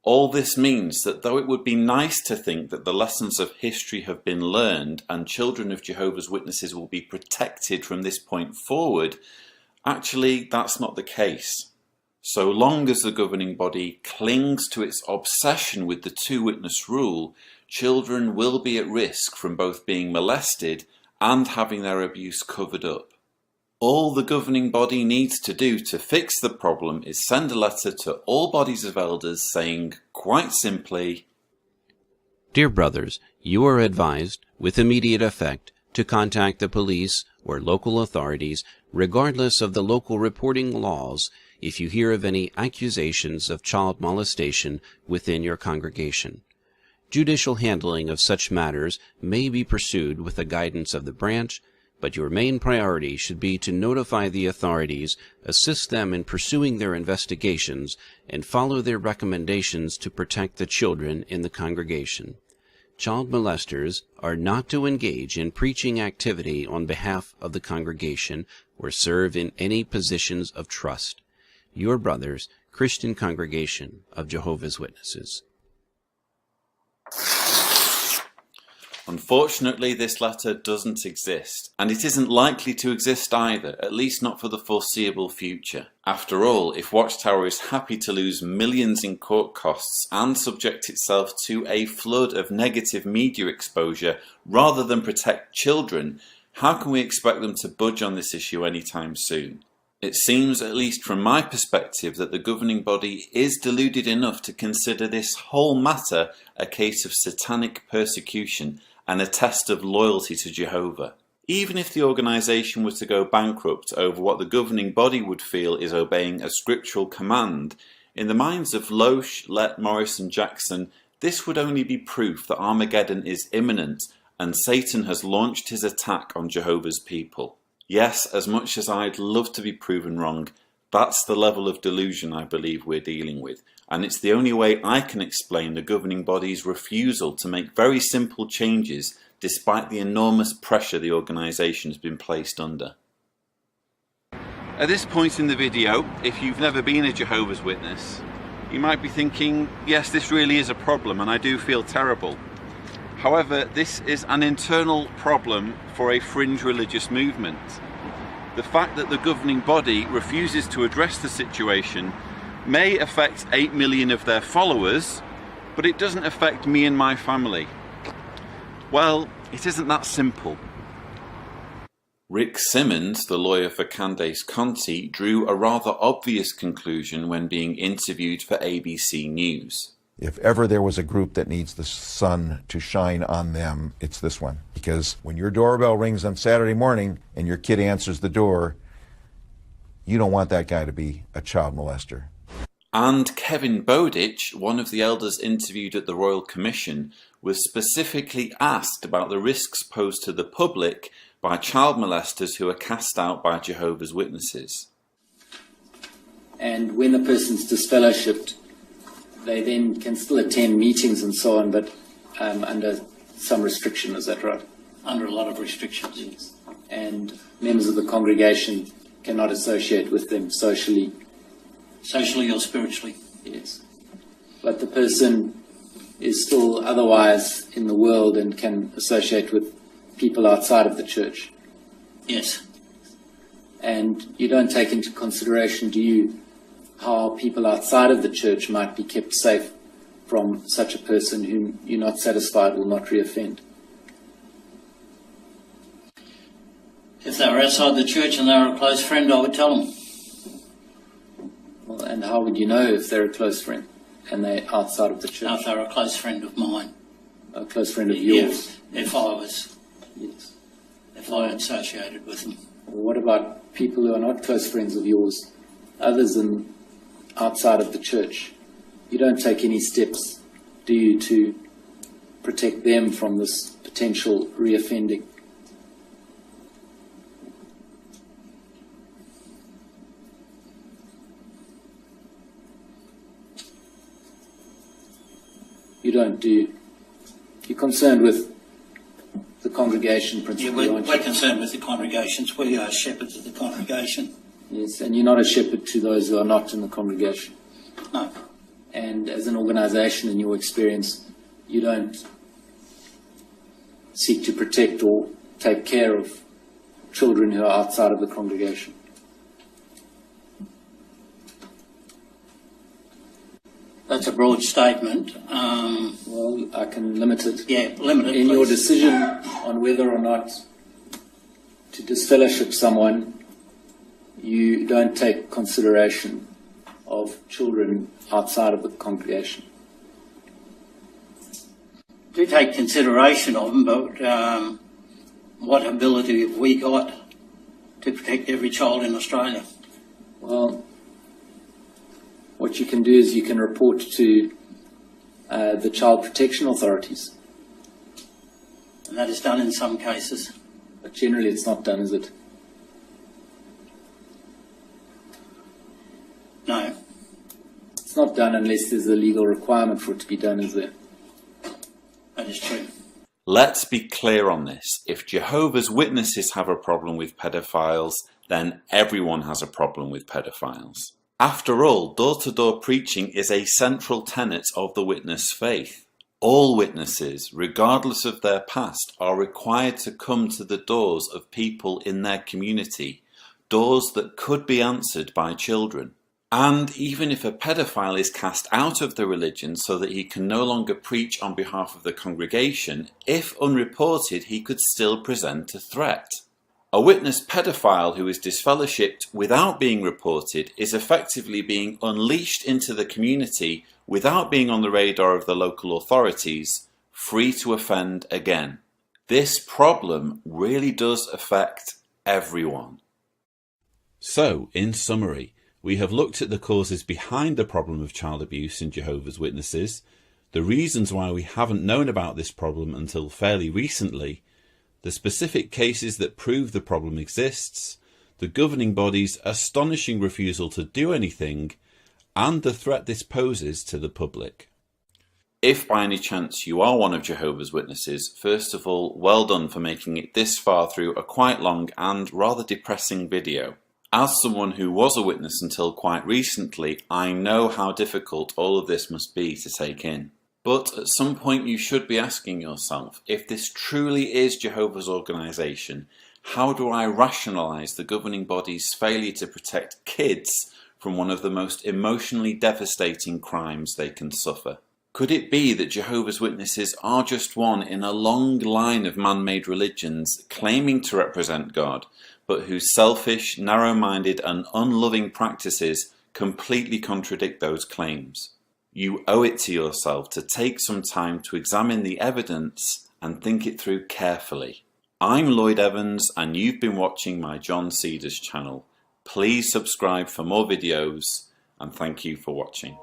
Speaker 10: All this means that though it would be nice to think that the lessons of history have been learned and children of Jehovah's Witnesses will be protected from this point forward, actually that's not the case. So long as the governing body clings to its obsession with the two-witness rule, children will be at risk from both being molested and having their abuse covered up. All the governing body needs to do to fix the problem is send a letter to all bodies of elders saying, quite simply,
Speaker 13: Dear brothers, you are advised, with immediate effect, to contact the police or local authorities, regardless of the local reporting laws, if you hear of any accusations of child molestation within your congregation. Judicial handling of such matters may be pursued with the guidance of the branch, but your main priority should be to notify the authorities, assist them in pursuing their investigations, and follow their recommendations to protect the children in the congregation. Child molesters are not to engage in preaching activity on behalf of the congregation or serve in any positions of trust. Your brothers, Christian Congregation of Jehovah's Witnesses.
Speaker 10: Unfortunately, this letter doesn't exist, and it isn't likely to exist either, at least not for the foreseeable future. After all, if Watchtower is happy to lose millions in court costs and subject itself to a flood of negative media exposure rather than protect children, how can we expect them to budge on this issue anytime soon? It seems, at least from my perspective, that the governing body is deluded enough to consider this whole matter a case of satanic persecution and a test of loyalty to Jehovah. Even if the organisation was to go bankrupt over what the governing body would feel is obeying a scriptural command, in the minds of Loesch, Lett, Morris and Jackson, this would only be proof that Armageddon is imminent and Satan has launched his attack on Jehovah's people. Yes, as much as I'd love to be proven wrong, that's the level of delusion I believe we're dealing with, and it's the only way I can explain the governing body's refusal to make very simple changes despite the enormous pressure the organisation has been placed under. At this point in the video, if you've never been a Jehovah's Witness, you might be thinking, yes, this really is a problem and I do feel terrible. However, this is an internal problem for a fringe religious movement. The fact that the governing body refuses to address the situation may affect 8 million of their followers, but it doesn't affect me and my family. Well, it isn't that simple. Rick Simmons, the lawyer for Candace Conti, drew a rather obvious conclusion when being interviewed for ABC News.
Speaker 2: If ever there was a group that needs the sun to shine on them, it's this one. Because when your doorbell rings on Saturday morning and your kid answers the door, you don't want that guy to be a child molester.
Speaker 10: And Kevin Bowditch, one of the elders interviewed at the Royal Commission, was specifically asked about the risks posed to the public by child molesters who are cast out by Jehovah's Witnesses.
Speaker 18: And when the person's disfellowshipped, they then can still attend meetings and so on, but under some restriction, is that right?
Speaker 17: Under a lot of restrictions.
Speaker 18: Yes. And members of the congregation cannot associate with them socially.
Speaker 17: Socially or spiritually.
Speaker 18: Yes. But the person is still otherwise in the world and can associate with people outside of the church.
Speaker 17: Yes.
Speaker 18: And you don't take into consideration, do you, how people outside of the church might be kept safe from such a person whom you're not satisfied will not reoffend?
Speaker 17: If they were outside the church and they were a close friend, I would tell them.
Speaker 18: Well, and how would you know if they're a close friend and they're outside of the church?
Speaker 17: If they're a close friend of mine.
Speaker 18: A close friend of yours?
Speaker 17: If I was.
Speaker 18: Yes.
Speaker 17: If I associated with them.
Speaker 18: Well, what about people who are not close friends of yours, others than outside of the church? You don't take any steps, do you, to protect them from this potential reoffending? you don't do. You're concerned with the congregation principally, aren't you?
Speaker 17: We're concerned with the congregations. We are shepherds of the congregation.
Speaker 18: Yes, and you're not a shepherd to those who are not in the congregation.
Speaker 17: No.
Speaker 18: And as an organisation, in your experience, you don't seek to protect or take care of children who are outside of the congregation.
Speaker 17: That's a broad statement.
Speaker 18: Well, I can limit it.
Speaker 17: Yeah, limit it,
Speaker 18: In
Speaker 17: please.
Speaker 18: your decision on whether or not to disfellowship someone, you don't take consideration of children outside of the congregation.
Speaker 17: Do take consideration of them, but what ability have we got to protect every child in Australia?
Speaker 18: Well, what you can do is you can report to the child protection authorities.
Speaker 17: And that is done in some cases.
Speaker 18: But generally it's not done, is it?
Speaker 17: No.
Speaker 18: It's not done unless there's a legal requirement for it to be done, is there?
Speaker 17: That is true.
Speaker 10: Let's be clear on this. If Jehovah's Witnesses have a problem with pedophiles, then everyone has a problem with pedophiles. After all, door-to-door preaching is a central tenet of the witness faith. All witnesses, regardless of their past, are required to come to the doors of people in their community, doors that could be answered by children. And even if a pedophile is cast out of the religion so that he can no longer preach on behalf of the congregation, if unreported, he could still present a threat. A witness pedophile who is disfellowshipped without being reported is effectively being unleashed into the community without being on the radar of the local authorities, free to offend again. This problem really does affect everyone. So, in summary, we have looked at the causes behind the problem of child abuse in Jehovah's Witnesses, the reasons why we haven't known about this problem until fairly recently, the specific cases that prove the problem exists, the governing body's astonishing refusal to do anything, and the threat this poses to the public. If by any chance you are one of Jehovah's Witnesses, first of all, well done for making it this far through a quite long and rather depressing video. As someone who was a witness until quite recently, I know how difficult all of this must be to take in. But at some point you should be asking yourself, if this truly is Jehovah's organisation, how do I rationalise the governing body's failure to protect kids from one of the most emotionally devastating crimes they can suffer? Could it be that Jehovah's Witnesses are just one in a long line of man-made religions claiming to represent God, but whose selfish, narrow-minded and unloving practices completely contradict those claims? You owe it to yourself to take some time to examine the evidence and think it through carefully. I'm Lloyd Evans and you've been watching my John Cedars channel. Please subscribe for more videos and thank you for watching.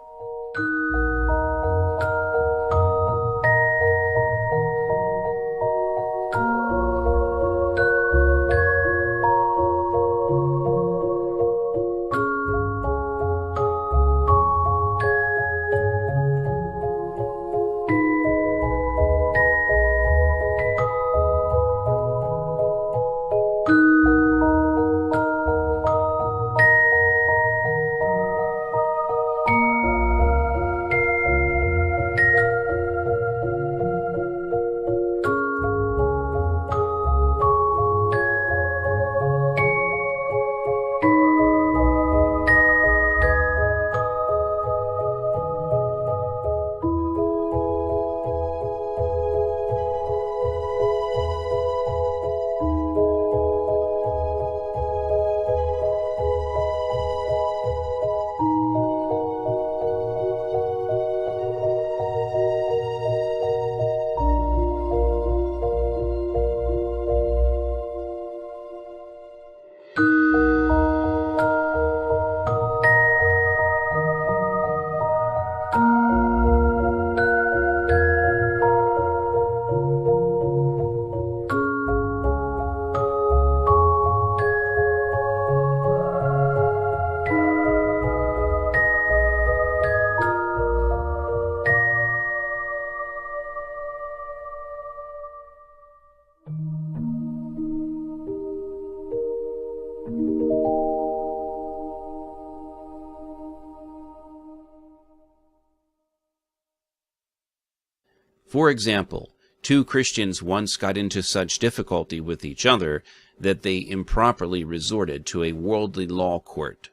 Speaker 13: For example, two Christians once got into such difficulty with each other that they improperly resorted to a worldly law court.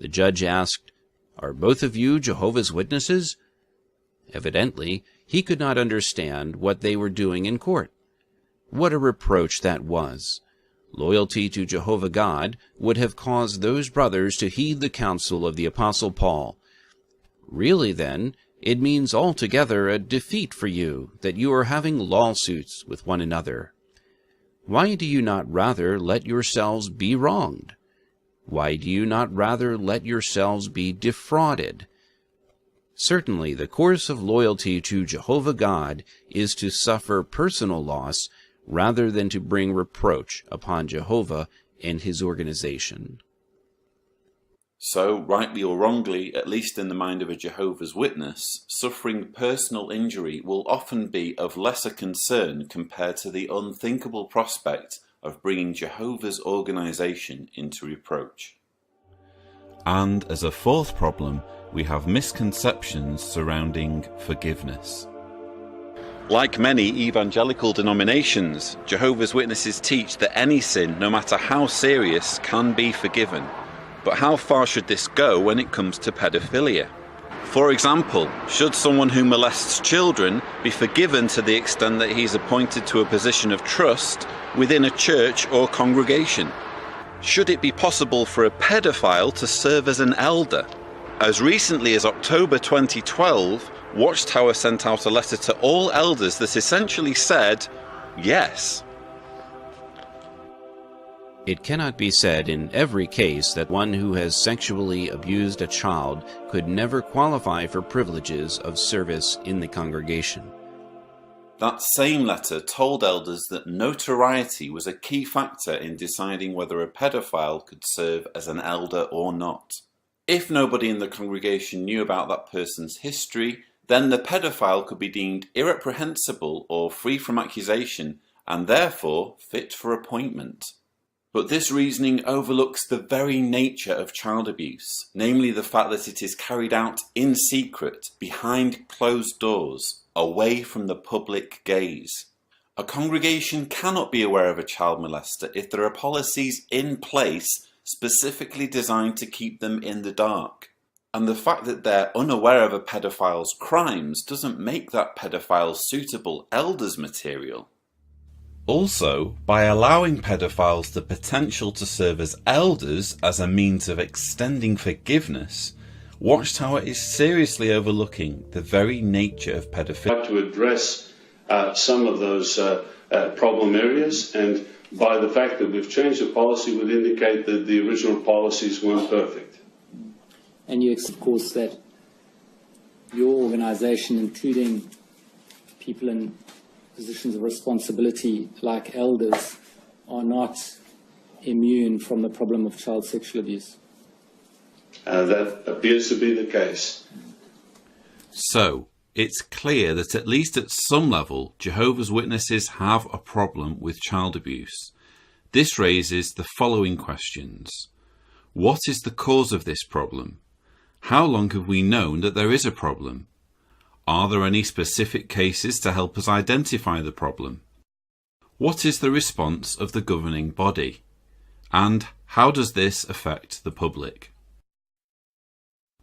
Speaker 13: The judge asked, "Are both of you Jehovah's Witnesses?" Evidently, he could not understand what they were doing in court. What a reproach that was! Loyalty to Jehovah God would have caused those brothers to heed the counsel of the Apostle Paul. Really, then, it means altogether a defeat for you that you are having lawsuits with one another. Why do you not rather let yourselves be wronged? Why do you not rather let yourselves be defrauded? Certainly, the course of loyalty to Jehovah God is to suffer personal loss rather than to bring reproach upon Jehovah and his organization.
Speaker 10: So, rightly or wrongly, at least in the mind of a Jehovah's Witness, suffering personal injury will often be of lesser concern compared to the unthinkable prospect of bringing Jehovah's organization into reproach. And as a fourth problem, we have misconceptions surrounding forgiveness. Like many evangelical denominations, Jehovah's Witnesses teach that any sin, no matter how serious, can be forgiven. But how far should this go when it comes to pedophilia? For example, should someone who molests children be forgiven to the extent that he's appointed to a position of trust within a church or congregation? Should it be possible for a pedophile to serve as an elder? As recently as October 2012, Watchtower sent out a letter to all elders that essentially said, yes.
Speaker 13: It cannot be said in every case that one who has sexually abused a child could never qualify for privileges of service in the congregation.
Speaker 10: That same letter told elders that notoriety was a key factor in deciding whether a pedophile could serve as an elder or not. If nobody in the congregation knew about that person's history, then the pedophile could be deemed irreprehensible or free from accusation and therefore fit for appointment. But this reasoning overlooks the very nature of child abuse, namely the fact that it is carried out in secret, behind closed doors, away from the public gaze. A congregation cannot be aware of a child molester if there are policies in place specifically designed to keep them in the dark. And the fact that they're unaware of a pedophile's crimes doesn't make that pedophile suitable elders material. Also, by allowing pedophiles the potential to serve as elders as a means of extending forgiveness, Watchtower is seriously overlooking the very nature of pedophilia.
Speaker 5: To address some of those problem areas, and by the fact that we've changed the policy would indicate that the original policies weren't perfect.
Speaker 8: And you expect, of course, that your organization, including people in positions of responsibility like elders, are not immune from the problem of child sexual abuse.
Speaker 5: That appears to be the case.
Speaker 10: So, it's clear that at least at some level, Jehovah's Witnesses have a problem with child abuse. This raises the following questions. What is the cause of this problem? How long have we known that there is a problem? Are there any specific cases to help us identify the problem? What is the response of the governing body? And how does this affect the public?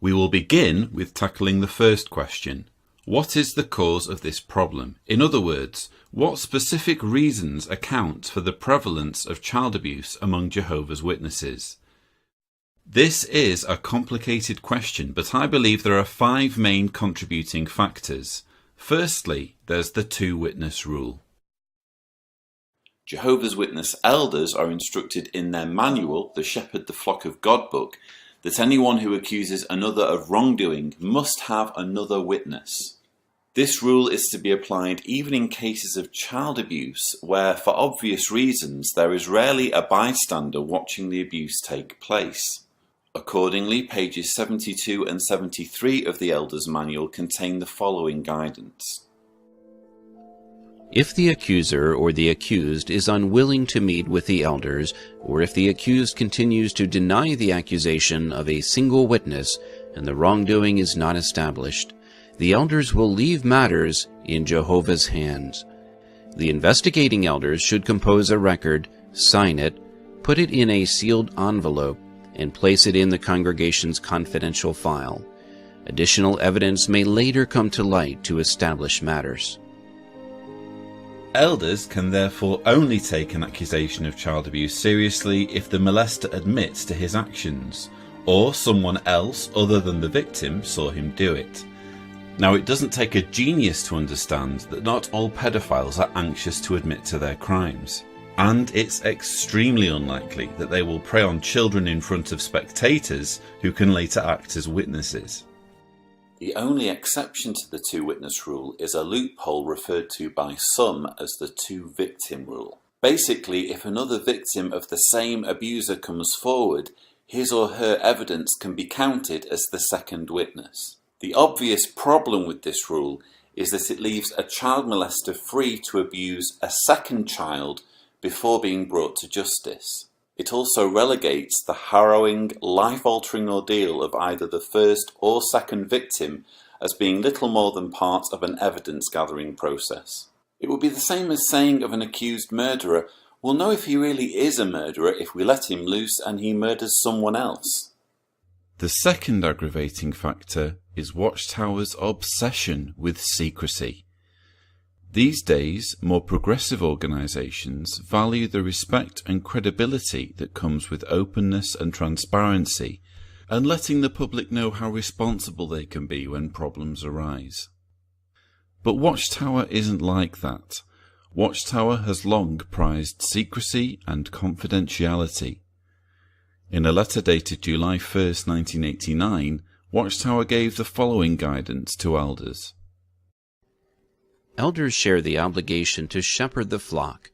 Speaker 10: We will begin with tackling the first question. What is the cause of this problem? In other words, what specific reasons account for the prevalence of child abuse among Jehovah's Witnesses? This is a complicated question, but I believe there are 5 main contributing factors. Firstly, there's the 2-witness rule. Jehovah's Witness elders are instructed in their manual, the Shepherd the Flock of God book, that anyone who accuses another of wrongdoing must have another witness. This rule is to be applied even in cases of child abuse where, for obvious reasons, there is rarely a bystander watching the abuse take place. Accordingly, pages 72 and 73 of the Elders' Manual contain the following guidance.
Speaker 13: If the accuser or the accused is unwilling to meet with the elders, or if the accused continues to deny the accusation of a single witness and the wrongdoing is not established, the elders will leave matters in Jehovah's hands. The investigating elders should compose a record, sign it, put it in a sealed envelope, and place it in the congregation's confidential file. Additional evidence may later come to light to establish matters.
Speaker 10: Elders can therefore only take an accusation of child abuse seriously if the molester admits to his actions, or someone else other than the victim saw him do it. Now, it doesn't take a genius to understand that not all pedophiles are anxious to admit to their crimes, and it's extremely unlikely that they will prey on children in front of spectators who can later act as witnesses. The only exception to the two-witness rule is a loophole referred to by some as the two-victim rule. Basically, if another victim of the same abuser comes forward, his or her evidence can be counted as the second witness. The obvious problem with this rule is that it leaves a child molester free to abuse a second child before being brought to justice. It also relegates the harrowing, life-altering ordeal of either the first or second victim as being little more than part of an evidence-gathering process. It would be the same as saying of an accused murderer, we'll know if he really is a murderer if we let him loose and he murders someone else. The second aggravating factor is Watchtower's obsession with secrecy. These days, more progressive organisations value the respect and credibility that comes with openness and transparency, and letting the public know how responsible they can be when problems arise. But Watchtower isn't like that. Watchtower has long prized secrecy and confidentiality. In a letter dated July 1st, 1989, Watchtower gave the following guidance to elders.
Speaker 13: Elders share the obligation to shepherd the flock.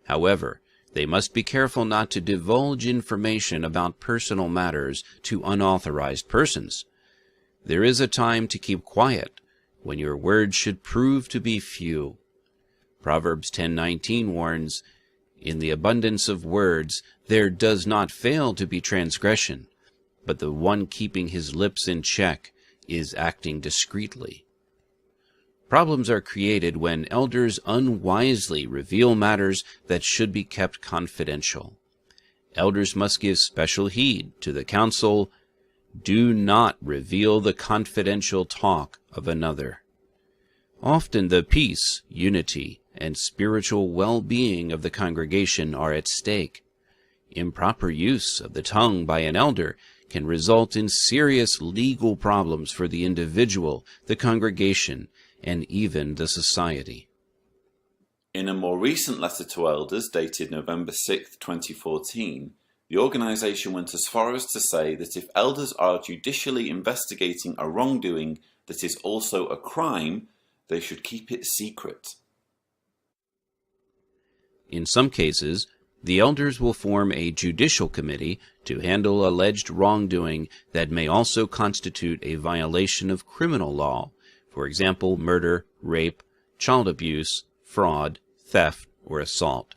Speaker 13: However, they must be careful not to divulge information about personal matters to unauthorized persons. There is a time to keep quiet, when your words should prove to be few. Proverbs 10:19 warns, "In the abundance of words there does not fail to be transgression, but the one keeping his lips in check is acting discreetly." Problems are created when elders unwisely reveal matters that should be kept confidential. Elders must give special heed to the counsel, "Do not reveal the confidential talk of another." Often the peace, unity, and spiritual well-being of the congregation are at stake. Improper use of the tongue by an elder can result in serious legal problems for the individual, the congregation, and even the society.
Speaker 10: In a more recent letter to elders dated November 6, 2014, the organisation went as far as to say that if elders are judicially investigating a wrongdoing that is also a crime, they should keep it secret.
Speaker 13: In some cases, the elders will form a judicial committee to handle alleged wrongdoing that may also constitute a violation of criminal law, for example, murder, rape, child abuse, fraud, theft, or assault.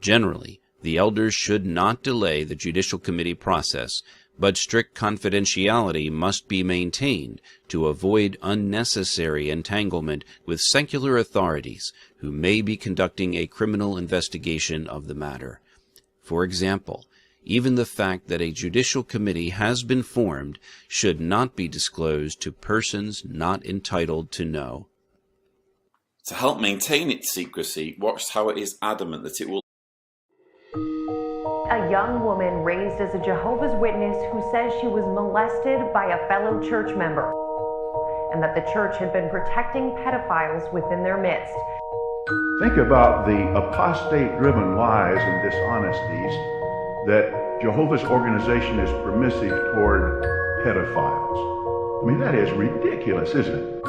Speaker 13: Generally, the elders should not delay the judicial committee process, but strict confidentiality must be maintained to avoid unnecessary entanglement with secular authorities who may be conducting a criminal investigation of the matter. For example, even the fact that a judicial committee has been formed should not be disclosed to persons not entitled to know.
Speaker 10: To help maintain its secrecy, Watchtower is adamant that it will.
Speaker 20: A young woman raised as a Jehovah's Witness who says she was molested by a fellow church member and that the church had been protecting pedophiles within their midst.
Speaker 3: Think about the apostate-driven lies and dishonesties that Jehovah's organization is permissive toward pedophiles. I mean, that is ridiculous, isn't it?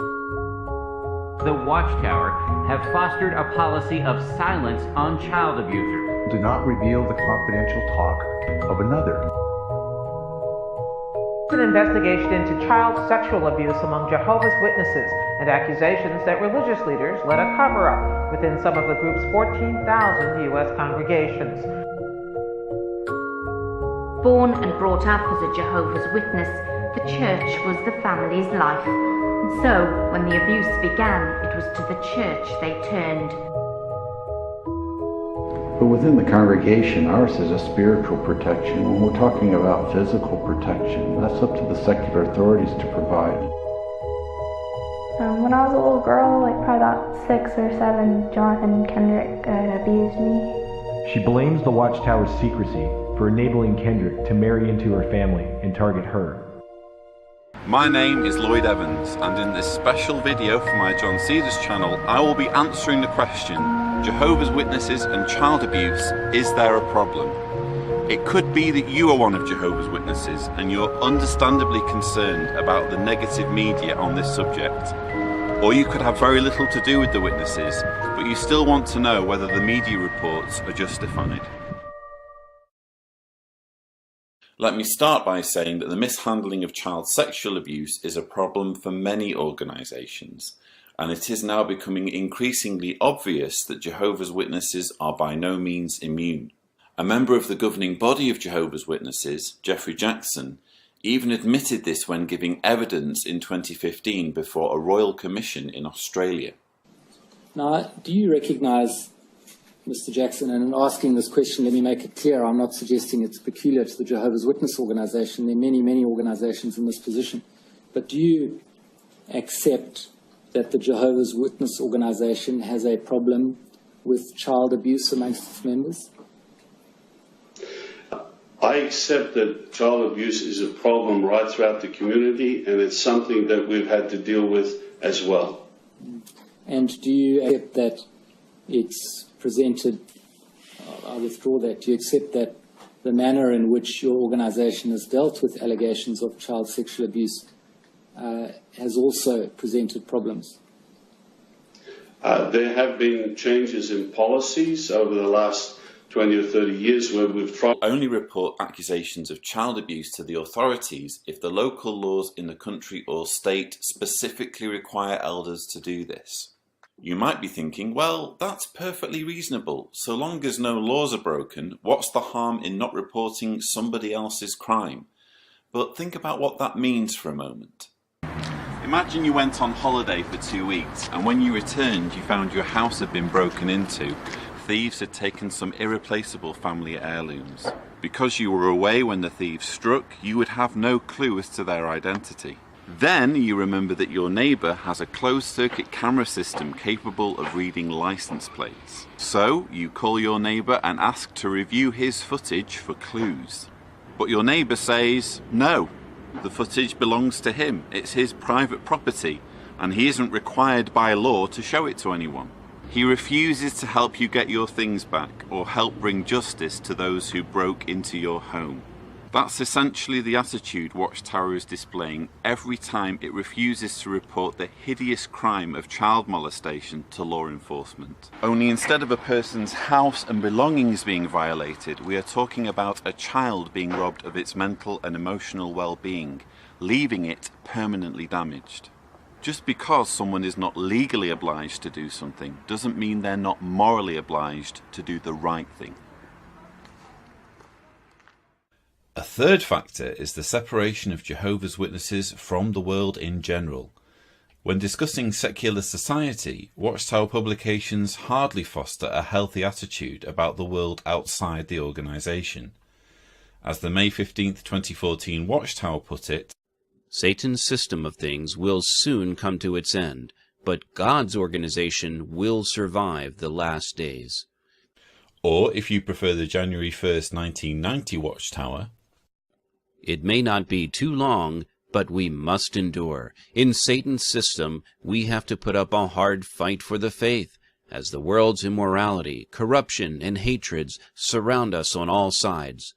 Speaker 22: The Watchtower have fostered a policy of silence on child abusers.
Speaker 23: Do not reveal the confidential talk of another.
Speaker 24: An investigation into child sexual abuse among Jehovah's Witnesses and accusations that religious leaders led a cover-up within some of the group's 14,000 U.S. congregations.
Speaker 9: Born and brought up as a Jehovah's Witness, the church was the family's life. And so, when the abuse began, it was to the church they turned.
Speaker 23: But within the congregation, ours is a spiritual protection. When we're talking about physical protection, that's up to the secular authorities to provide.
Speaker 6: When I was a little girl, like probably about 6 or 7, Jonathan Kendrick abused me.
Speaker 7: She blames the Watchtower's secrecy for enabling Kendrick to marry into her family and target her.
Speaker 10: My name is Lloyd Evans, and in this special video for my John Cedars channel, I will be answering the question, Jehovah's Witnesses and child abuse, is there a problem? It could be that you are one of Jehovah's Witnesses and you're understandably concerned about the negative media on this subject. Or you could have very little to do with the witnesses, but you still want to know whether the media reports are justified. Let me start by saying that the mishandling of child sexual abuse is a problem for many organisations, and it is now becoming increasingly obvious that Jehovah's Witnesses are by no means immune. A member of the governing body of Jehovah's Witnesses, Jeffrey Jackson, even admitted this when giving evidence in 2015 before a royal commission in Australia.
Speaker 8: Now, do you recognise, Mr. Jackson, and in asking this question, let me make it clear, I'm not suggesting it's peculiar to the Jehovah's Witness organisation. There are many, many organisations in this position. But do you accept that the Jehovah's Witness organisation has a problem with child abuse amongst its members?
Speaker 5: I accept that child abuse is a problem right throughout the community, and it's something that we've had to deal with as well.
Speaker 8: And do you accept that it's presented, I withdraw that, do you accept that the manner in which your organisation has dealt with allegations of child sexual abuse has also presented problems?
Speaker 5: There have been changes in policies over the last 20 or 30 years where we've tried
Speaker 10: only report accusations of child abuse to the authorities if the local laws in the country or state specifically require elders to do this. You might be thinking, well, that's perfectly reasonable. So long as no laws are broken, what's the harm in not reporting somebody else's crime? But think about what that means for a moment. Imagine you went on holiday for 2 weeks, and when you returned you found your house had been broken into. Thieves had taken some irreplaceable family heirlooms. Because you were away when the thieves struck, you would have no clue as to their identity. Then you remember that your neighbour has a closed-circuit camera system capable of reading licence plates. So you call your neighbour and ask to review his footage for clues. But your neighbour says, no, the footage belongs to him, it's his private property, and he isn't required by law to show it to anyone. He refuses to help you get your things back or help bring justice to those who broke into your home. That's essentially the attitude Watchtower is displaying every time it refuses to report the hideous crime of child molestation to law enforcement. Only instead of a person's house and belongings being violated, we are talking about a child being robbed of its mental and emotional well-being, leaving it permanently damaged. Just because someone is not legally obliged to do something doesn't mean they're not morally obliged to do the right thing. A third factor is the separation of Jehovah's Witnesses from the world in general. When discussing secular society, Watchtower publications hardly foster a healthy attitude about the world outside the organisation. As the May 15, 2014 Watchtower put it,
Speaker 13: Satan's system of things will soon come to its end, but God's organization will survive the last days.
Speaker 10: Or, if you prefer the January 1st, 1990 Watchtower,
Speaker 13: it may not be too long, but we must endure. In Satan's system, we have to put up a hard fight for the faith, as the world's immorality, corruption, and hatreds surround us on all sides.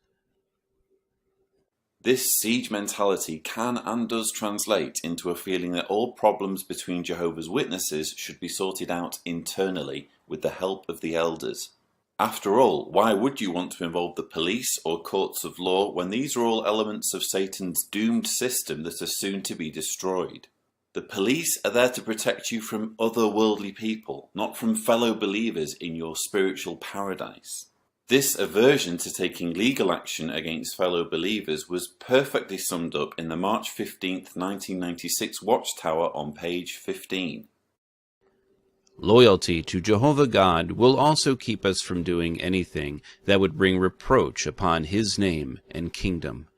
Speaker 10: This siege mentality can and does translate into a feeling that all problems between Jehovah's Witnesses should be sorted out internally with the help of the elders. After all, why would you want to involve the police or courts of law when these are all elements of Satan's doomed system that are soon to be destroyed? The police are there to protect you from otherworldly people, not from fellow believers in your spiritual paradise. This aversion to taking legal action against fellow believers was perfectly summed up in the March 15th, 1996 Watchtower on page 15.
Speaker 13: Loyalty to Jehovah God will also keep us from doing anything that would bring reproach upon His name and kingdom.